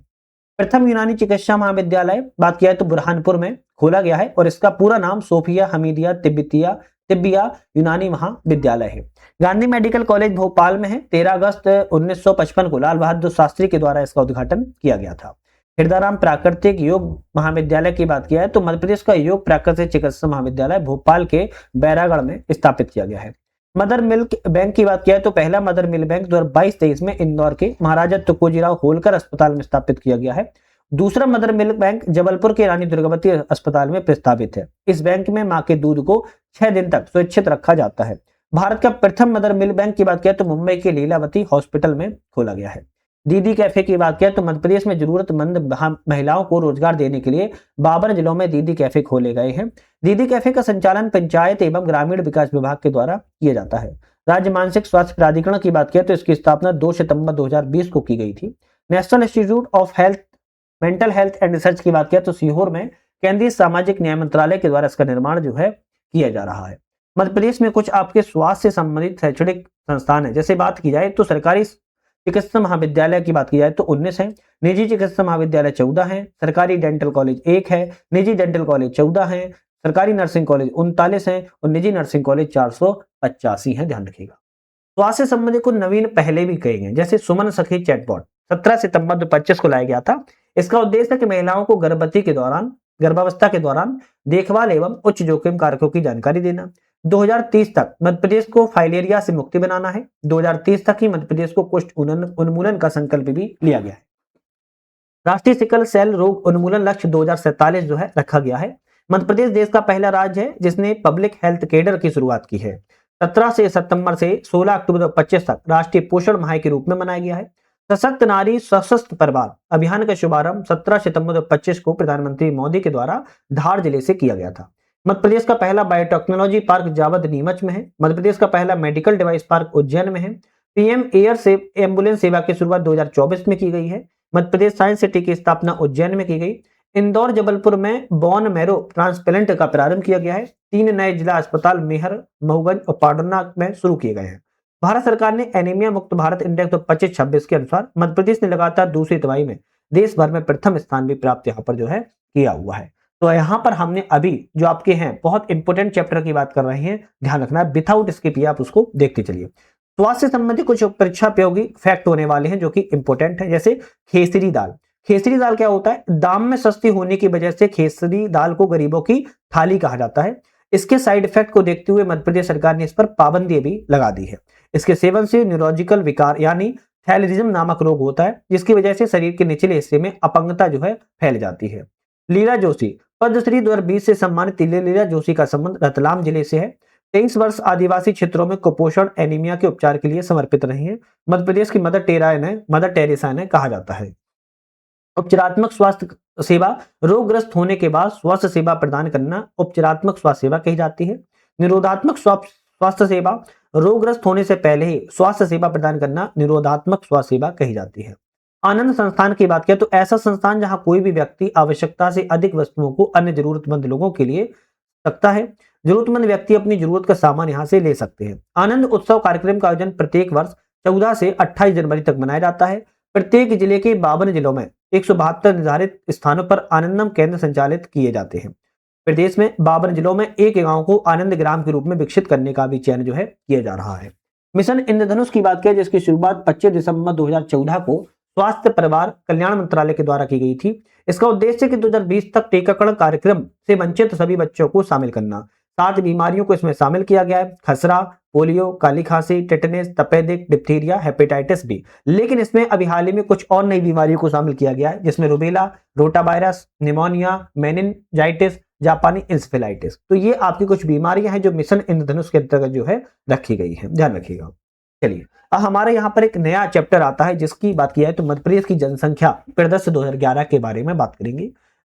प्रथम यूनानी चिकित्सा महाविद्यालय बात किया है तो बुरहानपुर में खोला गया है और इसका पूरा नाम सोफिया हमीदिया तिब्बिया यूनानी महाविद्यालय है। गांधी मेडिकल कॉलेज भोपाल में है। 13 अगस्त 1955 को लाल बहादुर शास्त्री के द्वारा इसका उद्घाटन किया गया था। हृदयराम प्राकृतिक योग महाविद्यालय की बात किया है तो मध्य प्रदेश का योग प्राकृतिक चिकित्सा महाविद्यालय भोपाल के बैरागढ़ में स्थापित किया गया है। मदर मिल्क बैंक की बात किया है तो पहला मदर मिल्क बैंक 2022-23 में इंदौर के महाराजा तुकोजीराव होलकर अस्पताल में स्थापित किया गया है। दूसरा मदर मिल्क बैंक जबलपुर के रानी दुर्गावती अस्पताल में प्रस्तावित है। इस बैंक में मां के दूध को 6 दिन तक सुरक्षित रखा जाता है। भारत का प्रथम मदर मिल्क बैंक की बात किया तो मुंबई के लीलावती हॉस्पिटल में खोला गया है। दीदी कैफे की बात किया तो मध्य प्रदेश में जरूरतमंद महिलाओं को रोजगार देने के लिए 52 जिलों में दीदी कैफे खोले गए हैं। दीदी कैफे का संचालन पंचायत एवं ग्रामीण विकास विभाग के द्वारा किया जाता है। राज्य मानसिक स्वास्थ्य प्राधिकरण की बात किया तो इसकी स्थापना 2 सितंबर 2020 को की गई थी। National institute of health mental health and research की बात किया तो सीहोर में केंद्रीय सामाजिक न्याय मंत्रालय के द्वारा इसका निर्माण जो है किया जा रहा है। मध्य प्रदेश में कुछ आपके स्वास्थ्य से संबंधित शैक्षणिक संस्थान है, जैसे बात की जाए तो सरकारी चिकित्सा महाविद्यालय की बात की जाए तो 19 है, निजी चिकित्सा महाविद्यालय 14 है, सरकारी डेंटल कॉलेज 1 है, निजी डेंटल कॉलेज 14 है, सरकारी नर्सिंग कॉलेज 39 है और निजी नर्सिंग कॉलेज 485 है। ध्यान रखिएगा। स्वास्थ्य से संबंधित कुछ नवीन पहले भी कहे गए, जैसे सुमन सखी चैटबॉट 17 सितंबर 2025 को लाया गया था। इसका उद्देश्य है कि महिलाओं को गर्भावस्था के दौरान देखभाल एवं उच्च जोखिम कारकों की जानकारी देना। 2030 तक मध्य प्रदेश को फाइलेरिया से मुक्ति बनाना है। 2030 तक ही मध्य प्रदेश को कुष्ठ उन्मूलन का संकल्प भी लिया गया है। राष्ट्रीय सिकल सेल रोग उन्मूलन लक्ष्य 2047 जो है रखा गया है। मध्य प्रदेश देश का पहला राज्य है जिसने पब्लिक हेल्थ कैडर की शुरुआत की है। 17 से सितंबर से 16 अक्टूबर 2025 तक राष्ट्रीय पोषण माह के रूप में मनाया गया है। सशक्त नारी सशक्त परिवार अभियान का शुभारंभ 17 सितंबर 2025 को प्रधानमंत्री मोदी के द्वारा धार जिले से किया गया था। मध्य प्रदेश का पहला बायोटेक्नोलॉजी पार्क जावद नीमच में है। मध्य प्रदेश का पहला मेडिकल डिवाइस पार्क उज्जैन में है। पीएम एयर से एम्बुलेंस सेवा की शुरुआत 2024 में की गई है। मध्य प्रदेश साइंस सिटी की स्थापना उज्जैन में की गई। इंदौर जबलपुर में बोन मैरो ट्रांसप्लांट का प्रारंभ किया गया है। 3 नए जिला अस्पताल मेहर, महुगंज और पाटना में शुरू किए गए हैं। भारत सरकार ने एनीमिया मुक्त भारत इंडेक्स 25-26 के अनुसार मध्य प्रदेश ने लगातार दूसरी तिमाही में देश भर में प्रथम स्थान भी प्राप्त यहाँ पर जो है किया हुआ है। तो यहाँ पर हमने अभी जो आपके हैं बहुत इंपॉर्टेंट चैप्टर की बात कर रहे हैं, ध्यान रखना है, विथआउट स्किप आप उसको देखते चलिए। स्वास्थ्य संबंधी कुछ परीक्षा उपयोगी फैक्ट होने वाले हैं जो कि इंपॉर्टेंट है, जैसे खेसरी दाल। खेसरी दाल क्या होता है? दाम में सस्ती होने की वजह से खेसरी दाल को गरीबों की थाली कहा जाता है। इसके साइड इफेक्ट को देखते हुए मध्य प्रदेश सरकार ने इस पर पाबंदी भी लगा दी है। इसके सेवन से न्यूरोलॉजिकल विकार यानी थैलेरिज्म नामक रोग होता है, जिसकी वजह से शरीर के निचले हिस्से में अपंगता जो है फैल जाती है। लीला जोशी पद्मश्री 2020 से सम्मानित लीला जोशी का संबंध रतलाम जिले से है। 23 वर्ष आदिवासी क्षेत्रों में कुपोषण एनीमिया के उपचार के लिए समर्पित रही है। मध्य प्रदेश की मदर टेरेसा ने कहा जाता है। उपचारात्मक स्वास्थ्य सेवा रोगग्रस्त होने के बाद स्वास्थ्य सेवा प्रदान करना उपचारात्मक स्वास्थ्य सेवा कही जाती है। निरोधात्मक स्वास्थ्य सेवा रोगग्रस्त होने से पहले ही स्वास्थ्य सेवा प्रदान करना निरोधात्मक स्वास्थ्य सेवा कही जाती है। आनंद संस्थान की बात करें तो ऐसा संस्थान जहां कोई भी व्यक्ति आवश्यकता से अधिक वस्तुओं को अन्य जरूरतमंद लोगों के लिए सकता है। जरूरतमंद व्यक्ति अपनी जरूरत का सामान यहां से ले सकते हैं। आनंद उत्सव कार्यक्रम का आयोजन प्रत्येक वर्ष 14 से 28 जनवरी तक मनाया जाता है। प्रत्येक जिले के 52 जिलों में 172 निर्धारित स्थानों पर आनंदम केंद्र संचालित किए जाते हैं। प्रदेश में 52 जिलों में एक गांव को आनंद ग्राम के रूप में विकसित करने का भी चयन जो है किया जा रहा है। मिशन इंद्रधनुष की बात करें जिसकी शुरुआत 25 दिसंबर 2014 को स्वास्थ्य परिवार कल्याण मंत्रालय के द्वारा की गई थी। इसका उद्देश्य कि 2020 तक टीकाकरण कार्यक्रम से वंचित सभी बच्चों को शामिल करना। 7 बीमारियों को इसमें शामिल किया गया है: खसरा, पोलियो, काली खांसी, टेटनेस, तपेदिक, डिप्थीरिया, हेपेटाइटिस बी। लेकिन इसमें अभी हाल ही में कुछ और नई बीमारियों को शामिल किया गया है, जिसमें रुबेला, रोटावायरस, निमोनिया, मेनिनजाइटिस, जापानी इंसेफेलाइटिस। तो ये आपकी कुछ बीमारियां हैं जो मिशन इंद्रधनुष के अंतर्गत जो है रखी गई है, ध्यान रखिएगा। चलिए अब हमारे यहाँ पर एक नया चैप्टर आता है जिसकी बात किया है तो मध्य प्रदेश की जनसंख्या परिदृश्य 2011 के बारे में बात करेंगे।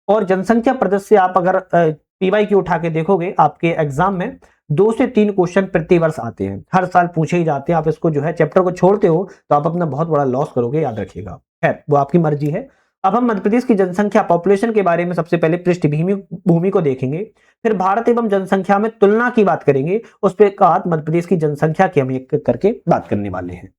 और जनसंख्या परिदृश्य आप अगर पीवाईक्यू उठा के देखोगे आपके एग्जाम में 2 से 3 क्वेश्चन प्रति वर्ष आते हैं, हर साल पूछे ही जाते हैं। आप इसको जो है चैप्टर को छोड़ते हो तो आप अपना बहुत बड़ा लॉस करोगे, याद रखिएगा। खैर वो आपकी मर्जी है। अब हम मध्य प्रदेश की जनसंख्या पॉपुलेशन के बारे में सबसे पहले पृष्ठभूमि को देखेंगे, फिर भारत एवं जनसंख्या में तुलना की बात करेंगे, उस पर बाद मध्य प्रदेश की जनसंख्या की हम एक करके बात करने वाले हैं।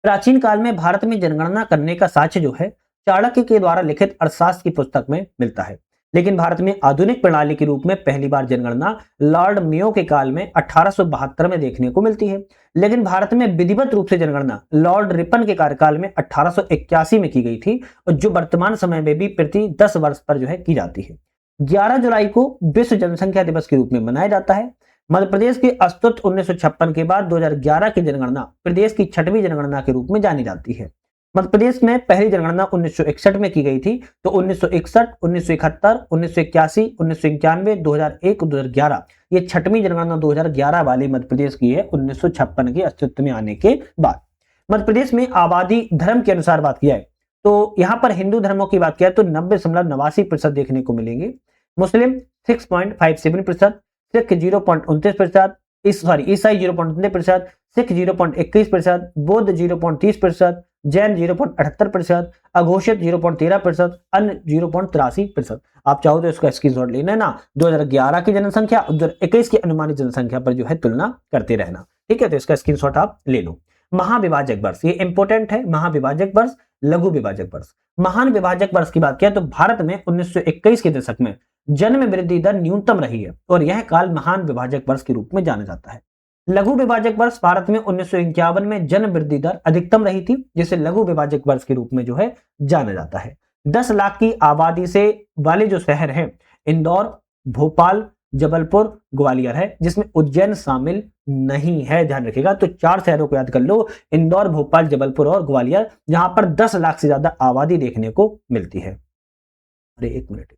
प्राचीन काल में भारत में जनगणना करने का साक्ष्य जो है चाणक्य के द्वारा लिखित अर्थशास्त्र की पुस्तक में मिलता है। लेकिन भारत में आधुनिक प्रणाली के रूप में पहली बार जनगणना लॉर्ड मेयो के काल में 1872 में देखने को मिलती है। लेकिन भारत में विधिवत रूप से जनगणना लॉर्ड रिपन के कार्यकाल में 1881 में की गई थी, और जो वर्तमान समय में भी प्रति 10 वर्ष पर जो है की जाती है। 11 जुलाई को विश्व जनसंख्या दिवस के रूप में मनाया जाता है। मध्य प्रदेश के अस्तित्व 1956 के बाद 2011 की जनगणना प्रदेश की 6वीं जनगणना के रूप में जानी जाती है। मध्य प्रदेश में पहली जनगणना 1961 में की गई थी, तो 1961, 1971, 1981, 1991, 2001, 2011 ये 6वीं जनगणना 2011 वाली मध्य प्रदेश की है 1956 के अस्तित्व में आने के बाद। मध्य प्रदेश में आबादी धर्म के अनुसार बात किया है तो यहाँ पर हिंदू धर्मों की बात किया तो 90.89% देखने को मिलेंगे, मुस्लिम 6.57%, सिख 0.29%, ईसाई 0.19%, सिख 0.21%, बौद्ध 0.30%, जैन 0.78%, अघोषित 0.13%, अन्य 0.83%। आप चाहो तो इसका स्क्रीनशॉट लेना है ना, 2011 की जनसंख्या 2021 की अनुमानित जनसंख्या पर जो है तुलना करते रहना, ठीक है। तो इसका स्क्रीनशॉट आप ले लो। महाविभाजक वर्ष, ये इंपॉर्टेंट है। महाविभाजक वर्ष, लघु विभाजक वर्ष। महान विभाजक वर्ष की बात किया तो भारत में 1921 के दशक में जन्म वृद्धि दर न्यूनतम रही है और यह काल महान विभाजक वर्ष के रूप में जाना जाता है। लघु विभाजक वर्ष भारत में 1951 में जन्म वृद्धि दर अधिकतम रही थी, जिसे लघु विभाजक वर्ष के रूप में जो है जाना जाता है। 10 लाख की आबादी से वाले जो शहर हैं इंदौर, भोपाल, जबलपुर, ग्वालियर है, जिसमें उज्जैन शामिल नहीं है, ध्यान रखिएगा। तो 4 शहरों को याद कर लो, इंदौर, भोपाल, जबलपुर और ग्वालियर, जहां पर 10 लाख से ज्यादा आबादी देखने को मिलती है। अरे एक मिनट,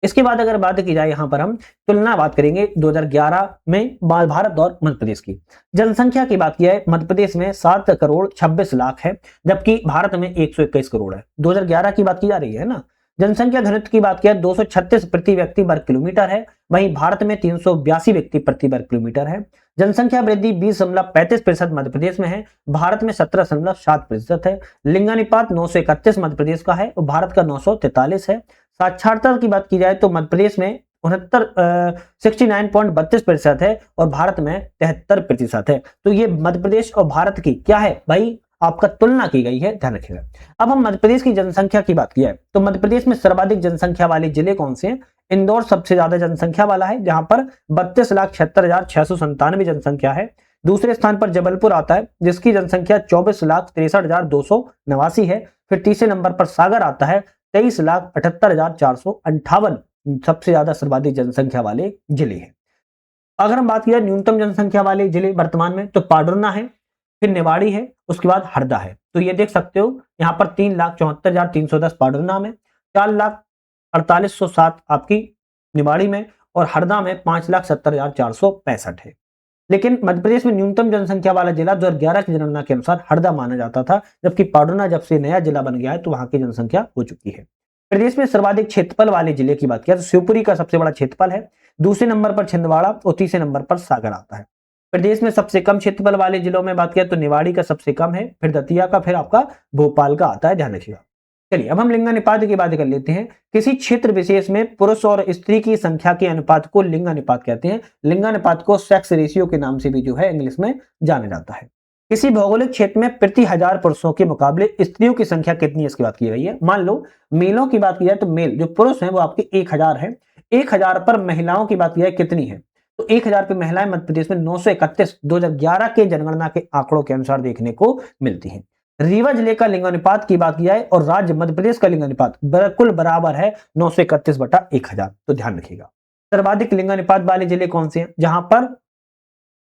इसके बाद अगर बात की जाए यहां पर हम तुलना बात करेंगे 2011 में भारत और मध्य प्रदेश की जनसंख्या की बात किया है। मध्य प्रदेश में 7 करोड़ 26 लाख है, जबकि भारत में 121 करोड़ है। 2011 की बात की जा रही है ना। जनसंख्या घनत्व की बात किया 236 प्रति व्यक्ति वर्ग किलोमीटर है, वहीं भारत में 382 व्यक्ति प्रति वर्ग किलोमीटर है। जनसंख्या वृद्धि 20.35% मध्य प्रदेश में है, भारत में 17.7% है। लिंगानुपात 931 मध्य प्रदेश का है और भारत का 943 है। साक्षरता की बात की जाए तो मध्य प्रदेश में 69.32% है और भारत में 73% है। तो ये मध्य प्रदेश और भारत की क्या है भाई, आपका तुलना की गई है, ध्यान रखिएगा। अब हम मध्य प्रदेश की जनसंख्या की बात किया है तो मध्य प्रदेश में सर्वाधिक जनसंख्या वाले जिले कौन से हैं? इंदौर सबसे ज्यादा जनसंख्या वाला है, जहां पर 32,76,697 जनसंख्या है। दूसरे स्थान पर जबलपुर आता है, जिसकी जनसंख्या 24,63,289 है। फिर तीसरे नंबर पर सागर आता है, 23,78,458 सबसे ज्यादा सर्वाधिक जनसंख्या वाले जिले हैं। अगर हम बात किया न्यूनतम जनसंख्या वाले जिले वर्तमान में, तो पाडुरना है, फिर निवाड़ी है, उसके बाद हरदा है। तो ये देख सकते हो यहाँ पर 3,74,310 पाडुरना में, 4,48,700 आपकी निवाड़ी में, और हरदा में 5,70,465 है। लेकिन मध्य प्रदेश में न्यूनतम जनसंख्या वाला जिला 2011 की जनगणना के अनुसार हरदा माना जाता था, जबकि पाडुरना जब से नया जिला बन गया है तो वहां की जनसंख्या हो चुकी है। प्रदेश में सर्वाधिक क्षेत्रफल वाले जिले की बात किया तो शिवपुरी का सबसे बड़ा क्षेत्रफल है, दूसरे नंबर पर छिंदवाड़ा और तीसरे नंबर पर सागर आता है। प्रदेश में सबसे कम क्षेत्रफल वाले जिलों में बात किया तो निवाड़ी का सबसे कम है, फिर दतिया का, फिर आपका भोपाल का आता है, ध्यान रखिएगा। चलिए अब हम लिंगानुपात की बात कर लेते हैं। किसी क्षेत्र विशेष में पुरुष और स्त्री की संख्या के अनुपात को लिंगानुपात कहते हैं। लिंगानुपात को सेक्स रेशियो के नाम से भी जो है इंग्लिश में जाना जाता है। किसी भौगोलिक क्षेत्र में प्रति 1000 पुरुषों के मुकाबले स्त्रियों की संख्या कितनी है इसकी बात की गई है। मान लो मेलों की बात की जाए तो मेल जो पुरुष हैं वो आपके 1000 है, 1000 पर महिलाओं की बात की जाए कितनी है, तो 1000 पे महिलाएं मध्य प्रदेश में 931 2011 के जनगणना के आंकड़ों के अनुसार देखने को मिलती हैं। रीवा जिले का लिंगानुपात की बात की जाए और राज्य मध्य प्रदेश का लिंगानुपात बिल्कुल बराबर है 931/1000, तो ध्यान रखिएगा। सर्वाधिक लिंगानुपात वाले जिले कौन से हैं जहां पर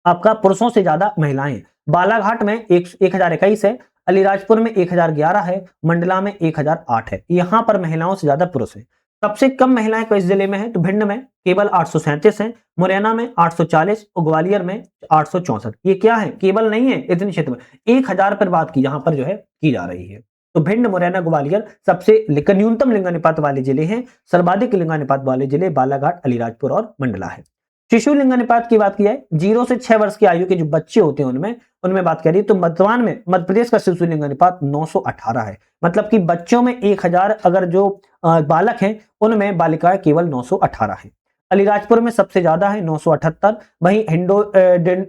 आपका पुरुषों से ज्यादा महिलाएं? बालाघाट में 1021 है, अलीराजपुर में 1011 है, मंडला में 1008 है। यहां पर महिलाओं से ज्यादा पुरुष है। सबसे कम महिलाएं किस जिले में है तो भिंड में केवल 837 है, मुरैना में 840 और ग्वालियर में 864। ये क्या है, केवल नहीं है इतने क्षेत्र में, 1000 पर बात की यहां पर जो है की जा रही है। तो भिंड, मुरैना, ग्वालियर सबसे न्यूनतम लिंगानुपात वाले जिले हैं। सर्वाधिक लिंगानुपात वाले जिले बालाघाट, अलीराजपुर और मंडला है। शिशु लिंगानुपात की बात की जाए 0 से 6 वर्ष की आयु के जो बच्चे होते हैं उनमें बात करिए तो वर्तमान में मध्य प्रदेश का शिशु लिंगानुपात 918 है। मतलब कि बच्चों में 1000 अगर जो बालक हैं उनमें बालिकाएं केवल 918 है। अलीराजपुर में सबसे ज्यादा है 978, वहीं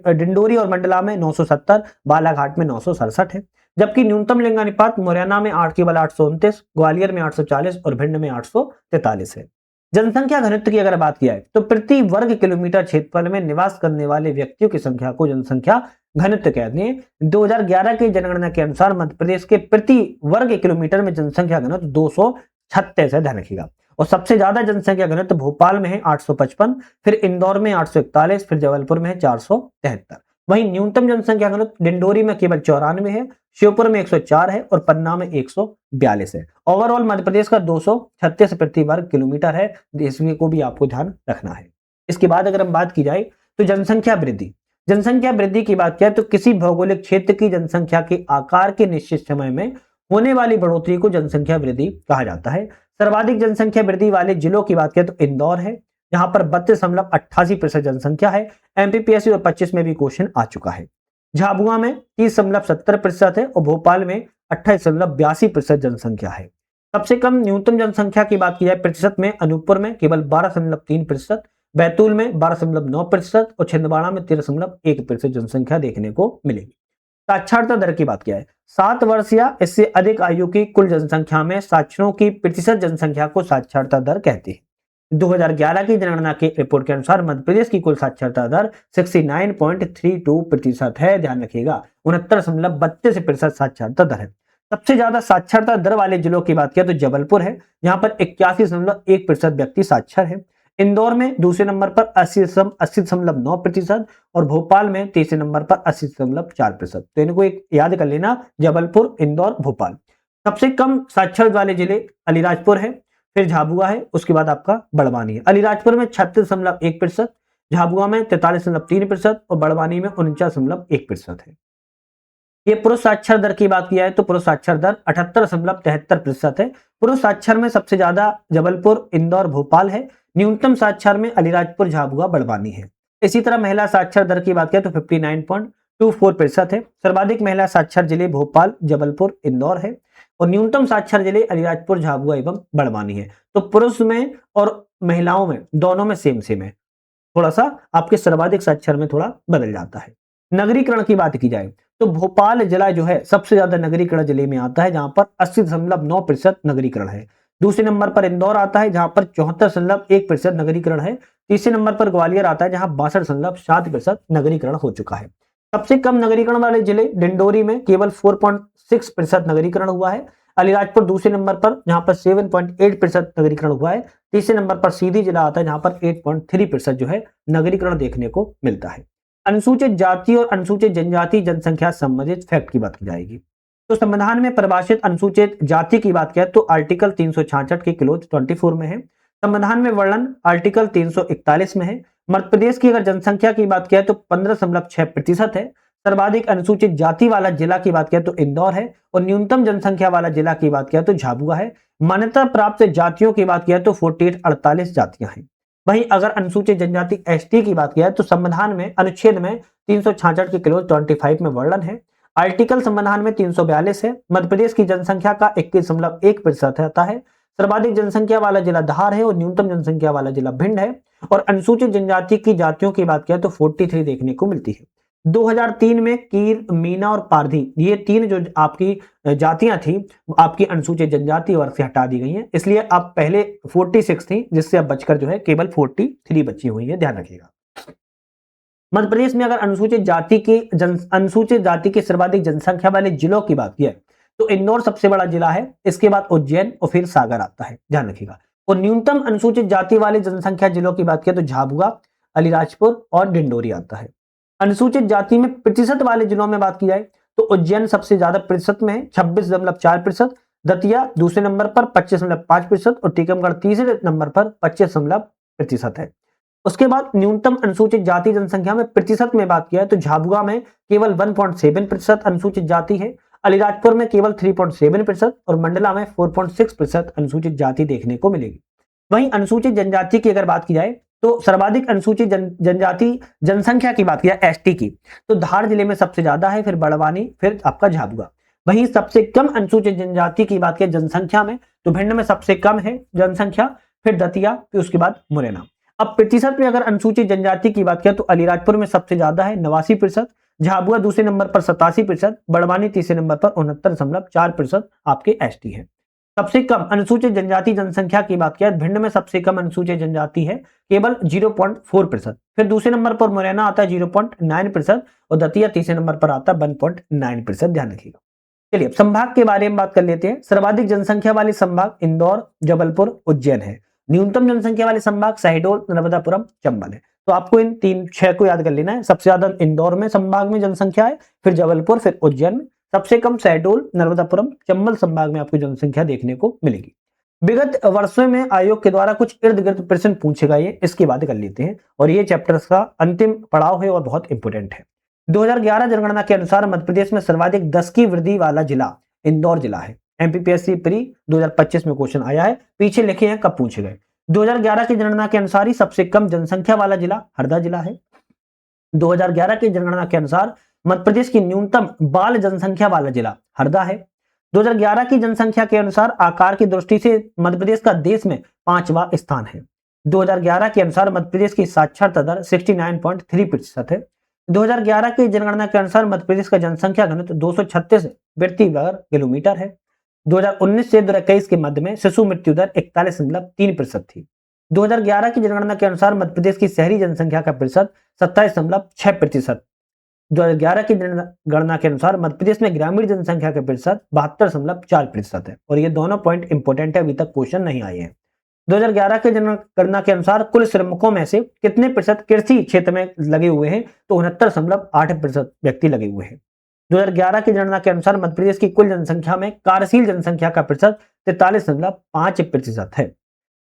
डिंडोरी और मंडला में 970, बालाघाट में 967 है। जबकि न्यूनतम लिंगानुपात मुरैना में केवल 829, ग्वालियर में 840 और भिंड में 843 है। जनसंख्या घनत्व की अगर बात किया है तो प्रति वर्ग किलोमीटर क्षेत्रफल में निवास करने वाले व्यक्तियों की संख्या को जनसंख्या घनत्व कहते हैं। 2011 की जनगणना के अनुसार मध्य प्रदेश के प्रति वर्ग किलोमीटर में जनसंख्या घनत्व 236 है, ध्यान रखिएगा। और सबसे ज्यादा जनसंख्या घनत्व भोपाल में है 855, फिर इंदौर में 841, फिर जबलपुर में है 473। वहीं न्यूनतम जनसंख्या घनत्व डिंडोरी में केवल 94 है, श्योपुर में 104 है और पन्ना में 142 है। ओवरऑल मध्य प्रदेश का 236 प्रति वर्ग किलोमीटर है, इसमें को भी आपको ध्यान रखना है। इसके बाद अगर हम बात की जाए तो जनसंख्या वृद्धि की बात किया तो किसी भौगोलिक क्षेत्र की जनसंख्या के आकार के निश्चित समय में होने वाली बढ़ोतरी को जनसंख्या वृद्धि कहा जाता है। सर्वाधिक जनसंख्या वृद्धि वाले जिलों की बात करें तो इंदौर है, जहां पर 32.88% जनसंख्या है। एमपीपीएससी और 25 में भी क्वेश्चन आ चुका है। झाबुआ में 30.70% है और भोपाल में 28.82% जनसंख्या है। सबसे कम न्यूनतम जनसंख्या की बात की जाए प्रतिशत में अनूपपुर में केवल 12.3%, बैतूल में 12.9% और छिंदवाड़ा में 13.1% जनसंख्या देखने को मिलेगी। साक्षरता दर की बात किया है 7 वर्ष या इससे अधिक आयु की कुल जनसंख्या में साक्षरों की प्रतिशत जनसंख्या को साक्षरता दर कहते हैं। 2011 की जनगणना के रिपोर्ट के अनुसार मध्य प्रदेश की कुल साक्षरता दर 69.32% है, ध्यान रखिएगा। 69.32% साक्षरता दर है। सबसे ज्यादा साक्षरता दर वाले जिलों की बात किया तो जबलपुर है, जहां पर 81.1% व्यक्ति साक्षर है। इंदौर में दूसरे नंबर पर 80.9% और भोपाल में तीसरे नंबर पर 80.4%। तो इनको एक याद कर लेना, जबलपुर, इंदौर, भोपाल। सबसे कम साक्षर वाले जिले अलीराजपुर है, फिर झाबुआ है, उसके बाद आपका बड़वानी है। अलीराजपुर में 36.1%, झाबुआ में 43.3% और बड़वानी में 49.1% है। ये पुरुष साक्षर दर की बात किया है तो पुरुष साक्षर दर 78.73% है। पुरुष साक्षर में सबसे ज्यादा जबलपुर, इंदौर, भोपाल है। न्यूनतम साक्षर में अलीराजपुर, झाबुआ, बड़वानी है। इसी तरह महिला साक्षर दर की बात करें तो 59.24% है। सर्वाधिक महिला साक्षर जिले भोपाल, जबलपुर, इंदौर है और न्यूनतम साक्षर जिले अलीराजपुर, झाबुआ एवं बड़वानी है। तो पुरुष में और महिलाओं में दोनों में सेम सेम है, थोड़ा सा आपके सर्वाधिक साक्षर में थोड़ा बदल जाता है। नगरीकरण की बात की जाए तो भोपाल जिला जो है सबसे ज्यादा नगरीकरण जिले में आता है, जहां पर 80.9% नगरीकरण है। दूसरे नंबर पर इंदौर आता है, जहां पर 74.1% नगरीकरण है। तीसरे नंबर पर ग्वालियर आता है, जहां 62.7% नगरीकरण हो चुका है। सबसे कम नगरीकरण वाले जिले डिंडोरी में केवल 4.6% नगरीकरण हुआ है। अलीराजपुर दूसरे नंबर पर, जहां पर 7.8% नगरीकरण हुआ है। तीसरे नंबर पर सीधी जिला आता है, जहां पर 8.3% जो है नगरीकरण देखने को मिलता है। अनुसूचित जाति और अनुसूचित जनजाति जनसंख्या संबंधित फैक्ट की बात की जाएगी। तो संविधान में परिभाषित अनुसूचित जाति की बात किया तो आर्टिकल 366 के क्लोज 24 में है। संविधान में वर्णन आर्टिकल 341 में है। मध्य प्रदेश की अगर जनसंख्या की बात किया तो 15.6% है। सर्वाधिक अनुसूचित जाति वाला जिला की बात किया तो इंदौर है, और न्यूनतम जनसंख्या वाला जिला की बात किया तो झाबुआ है। मान्यता प्राप्त जातियों की बात किया तो 48 जातियां हैं। वहीं अगर अनुसूचित जनजाति एसटी की बात किया तो संविधान में अनुच्छेद में 366 के क्लोज 25 में वर्णन है। आर्टिकल संविधान में 342 है। मध्य प्रदेश की जनसंख्या का 21.1% आता है। सर्वाधिक जनसंख्या वाला जिला धार है, और न्यूनतम जनसंख्या वाला जिला भिंड है। और अनुसूचित जनजाति की जातियों की बात किया तो 43 देखने को मिलती है। 2003 में कीर, मीना और पारधी, ये तीन जो आपकी जातियां थी, आपकी अनुसूचित जनजाति वर्ग से हटा दी गई हैं। इसलिए अब पहले 46 थी, जिससे अब बचकर जो है केवल 43 बची हुई है, ध्यान रखिएगा। मध्य प्रदेश में अगर अनुसूचित जाति की सर्वाधिक जनसंख्या वाले जिलों की बात की है तो इंदौर सबसे बड़ा जिला है। इसके बाद उज्जैन और फिर सागर आता है, ध्यान रखिएगा। और न्यूनतम अनुसूचित जाति वाले जनसंख्या जिलों की बात की तो झाबुआ, अलीराजपुर और डिंडोरी आता है। अनुसूचित जाति में प्रतिशत वाले जिलों में बात की जाए तो उज्जैन सबसे ज्यादा प्रतिशत में है, 26.4%। दतिया दूसरे नंबर पर 25.5% और टीकमगढ़ तीसरे नंबर पर 25% है। उसके बाद न्यूनतम अनुसूचित जाति जनसंख्या में प्रतिशत में बात किया है तो झाबुआ में केवल 1.7% अनुसूचित जाति है। अलीराजपुर में केवल 3.7% और मंडला में 4.6% अनुसूचित जाति देखने को मिलेगी। वहीं अनुसूचित जनजाति की अगर बात की जाए तो सर्वाधिक अनुसूचित जनजाति जनसंख्या की बात किया एसटी की तो धार जिले में सबसे ज्यादा है, फिर बड़वानी, फिर आपका झाबुआ। वहीं सबसे कम अनुसूचित जनजाति की बात किया जनसंख्या में तो भिंड में सबसे कम है जनसंख्या, फिर दतिया, फिर उसके बाद मुरैना। अब प्रतिशत में अगर अनुसूचित जनजाति की बात किया तो अलीराजपुर में सबसे ज्यादा है 89%, झाबुआ दूसरे नंबर पर 87%, बड़वानी तीसरे नंबर पर 69.4% आपके एसटी है। सबसे कम अनुसूचित जनजाति जनसंख्या की बात किया भिंड में सबसे कम अनुसूचित जनजाति है केवल 0.4%, फिर दूसरे नंबर पर मुरैना आता है 0.9% और दतिया तीसरे नंबर पर आता है 1.9%, ध्यान रखिएगा। चलिए अब संभाग के बारे में बात कर लेते हैं। सर्वाधिक जनसंख्या वाले संभाग इंदौर, जबलपुर, उज्जैन है। न्यूनतम जनसंख्या वाले संभाग शहडोल, नर्मदापुरम, चंबल है। तो आपको इन 3-6 को याद कर लेना है। सबसे ज्यादा इंदौर में संभाग में जनसंख्या है, फिर जबलपुर, फिर उज्जैन में। सबसे कम शहडोल, नर्मदापुरम, चंबल संभाग में आपको जनसंख्या देखने को मिलेगी। विगत वर्षों में आयोग के द्वारा कुछ इर्द गिर्द प्रश्न पूछे गए, इसकी बात कर लेते हैं। और ये चैप्टर्स का अंतिम पड़ाव है और बहुत इंपोर्टेंट है। 2011 जनगणना के अनुसार मध्य प्रदेश में सर्वाधिक 10 की वृद्धि वाला जिला इंदौर जिला है। एमपीपीएससी प्री 2025 में क्वेश्चन आया है, पीछे लिखे हैं कब पूछे गए। 2011 की जनगणना के अनुसार ही सबसे कम जनसंख्या वाला जिला हरदा जिला है। 2011 की जनगणना के अनुसार मध्य प्रदेश की न्यूनतम बाल जनसंख्या वाला जिला हरदा है। 2011 की जनसंख्या के अनुसार आकार की दृष्टि से मध्य प्रदेश का देश में 5वां स्थान है। 2011 के अनुसार मध्य प्रदेश की साक्षरता दर 69.3% है। 2011 की जनगणना के अनुसार मध्य प्रदेश का जनसंख्या घनत्व 236 व्यक्ति वर्ग किलोमीटर है। 2019 से 2021 के मध्य में शिशु मृत्यु दर 41.3% थी। 2011 की जनगणना के अनुसार मध्य प्रदेश की शहरी जनसंख्या का प्रतिशत 27.6%। 2011 की जनगणना के अनुसार मध्य प्रदेश में ग्रामीण जनसंख्या का प्रतिशत 72.4% है। और ये दोनों पॉइंट इंपोर्टेंट है, अभी तक क्वेश्चन नहीं आए हैं। 2011 के जनगणना के अनुसार कुल श्रमिकों में से कितने प्रतिशत कृषि क्षेत्र में लगे हुए हैं तो 69.8% व्यक्ति लगे हुए हैं। 2011 की जनगणना के अनुसार मध्य प्रदेश की कुल जनसंख्या में कार्यशील जनसंख्या का प्रतिशत 43.5% है।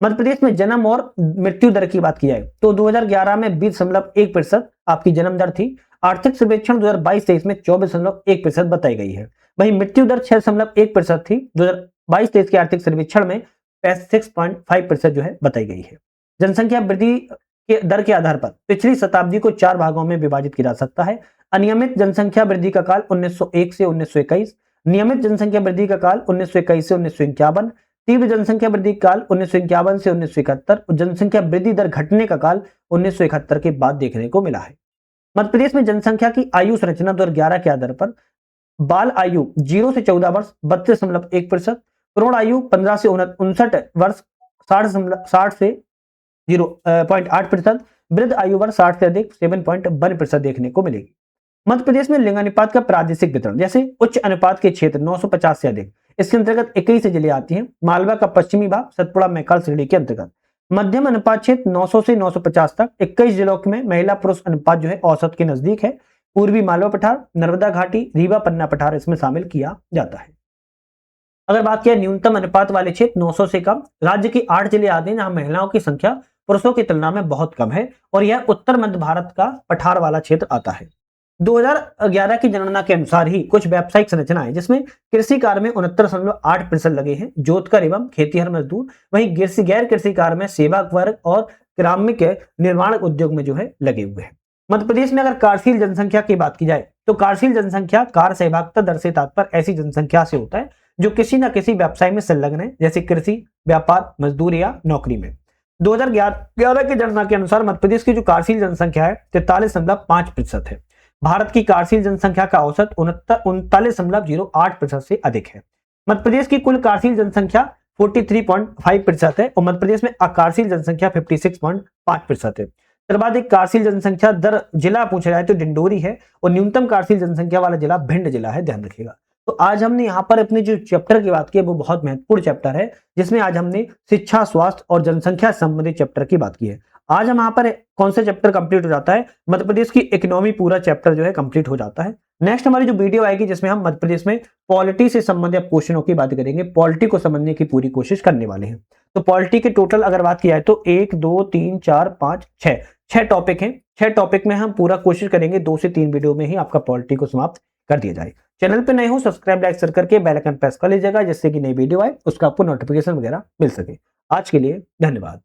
मध्य प्रदेश में जन्म और मृत्यु दर की बात की जाए तो 2011 में 20.1% आपकी जन्म दर थी। आर्थिक सर्वेक्षण 2022-23 में 24.1% बताई गई है। वहीं मृत्यु दर 6.1% थी। 2022-23 के आर्थिक सर्वेक्षण में 6.5% जो है बताई गई है। जनसंख्या वृद्धि के दर के आधार पर पिछली शताब्दी को 4 भागों में विभाजित किया जा सकता है। अनियमित जनसंख्या वृद्धि का काल 1901 से 1921, नियमित जनसंख्या वृद्धि का काल 1921 से 1951, तीव्र जनसंख्या वृद्धि काल 1951 से 1971 और जनसंख्या वृद्धि दर घटने का काल 1971 के बाद देखने को मिला है। मध्य प्रदेश में जनसंख्या की आयु संरचना 2011 के आधार पर बाल आयु 0 से 14 वर्ष 32.1%, प्रौढ़ आयु 15 से 59 वर्ष 60 से 0.8%, वृद्ध आयु वर्ष 60 से अधिक 7.1% देखने को मिलेगी। मध्य प्रदेश में लिंगानुपात का प्रादेशिक वितरण, जैसे उच्च अनुपात के क्षेत्र 950 से अधिक, इसके अंतर्गत 21 जिले आती हैं। मालवा का पश्चिमी भाग सतपुड़ा मैकाल श्रेणी के अंतर्गत। मध्यम अनुपात क्षेत्र 900 से 950 तक 21 जिलों में महिला पुरुष अनुपात जो है औसत के नजदीक है। पूर्वी मालवा पठार, नर्मदा घाटी, रीवा पन्ना पठार इसमें शामिल किया जाता है। अगर बात किया न्यूनतम अनुपात वाले क्षेत्र 900 से कम, राज्य की 8 जिले आते हैं जहां महिलाओं की संख्या पुरुषों की तुलना में बहुत कम है, और यह उत्तर मध्य भारत का पठार वाला क्षेत्र आता है। 2011 की जनगणना के अनुसार ही कुछ व्यावसायिक संरचनाएं, जिसमें कृषि कार्य में 69.8% लगे हैं, जोतकर एवं खेतीहर मजदूर, वहीं गैर कृषि कार्य में सेवा वर्ग और ग्रामीण निर्माण उद्योग में जो है लगे हुए हैं। मध्य प्रदेश में अगर कार्यशील जनसंख्या की बात की जाए तो कार्यशील जनसंख्या कार्य सहभागिता दर से तात्पर्य ऐसी जनसंख्या से होता है जो किसी न किसी व्यवसाय में संलग्न है, जैसे कृषि, व्यापार, मजदूरी या नौकरी में। 2011 की जनगणना के अनुसार मध्य प्रदेश की जो कार्यशील जनसंख्या है 43.5% है। भारत की कार्यशील जनसंख्या का औसत 39.08% से अधिक है। मध्य प्रदेश की कुल कार्यशील जनसंख्या 43.5% है और मध्य प्रदेश में अकार्यशील जनसंख्या 56.5% है। सर्वाधिक कार्यशील जनसंख्या दर जिला पूछा जाए तो डिंडोरी है, और न्यूनतम कार्यशील जनसंख्या वाला जिला भिंड जिला है, ध्यान रखिएगा। तो आज हमने यहाँ पर अपने जो चैप्टर की बात की वो बहुत महत्वपूर्ण चैप्टर है, जिसमें आज हमने शिक्षा, स्वास्थ्य और जनसंख्या संबंधित चैप्टर की बात की है। आज हम यहाँ पर कौन सा चैप्टर कंप्लीट हो जाता है? मध्य प्रदेश की इकोनॉमी पूरा चैप्टर जो है कंप्लीट हो जाता है। नेक्स्ट हमारी जो वीडियो आएगी जिसमें हम मध्य प्रदेश में पॉलिटी से संबंधित क्वेश्चनों की बात करेंगे, पॉलिटी को समझने की पूरी कोशिश करने वाले हैं। तो पॉलिटी के टोटल अगर बात की जाए तो 1 2 3 4 5 6 टॉपिक हैं। 6 टॉपिक में हम पूरा कोशिश करेंगे 2 से 3 वीडियो में ही आपका पॉलिटी को समाप्त कर दिया जाए। चैनल पे नए हो सब्सक्राइब लाइक शेयर करके बेल आइकन प्रेस कर लीजिएगा, जिससे कि नई वीडियो आए उसका आपको नोटिफिकेशन वगैरह मिल सके। आज के लिए धन्यवाद।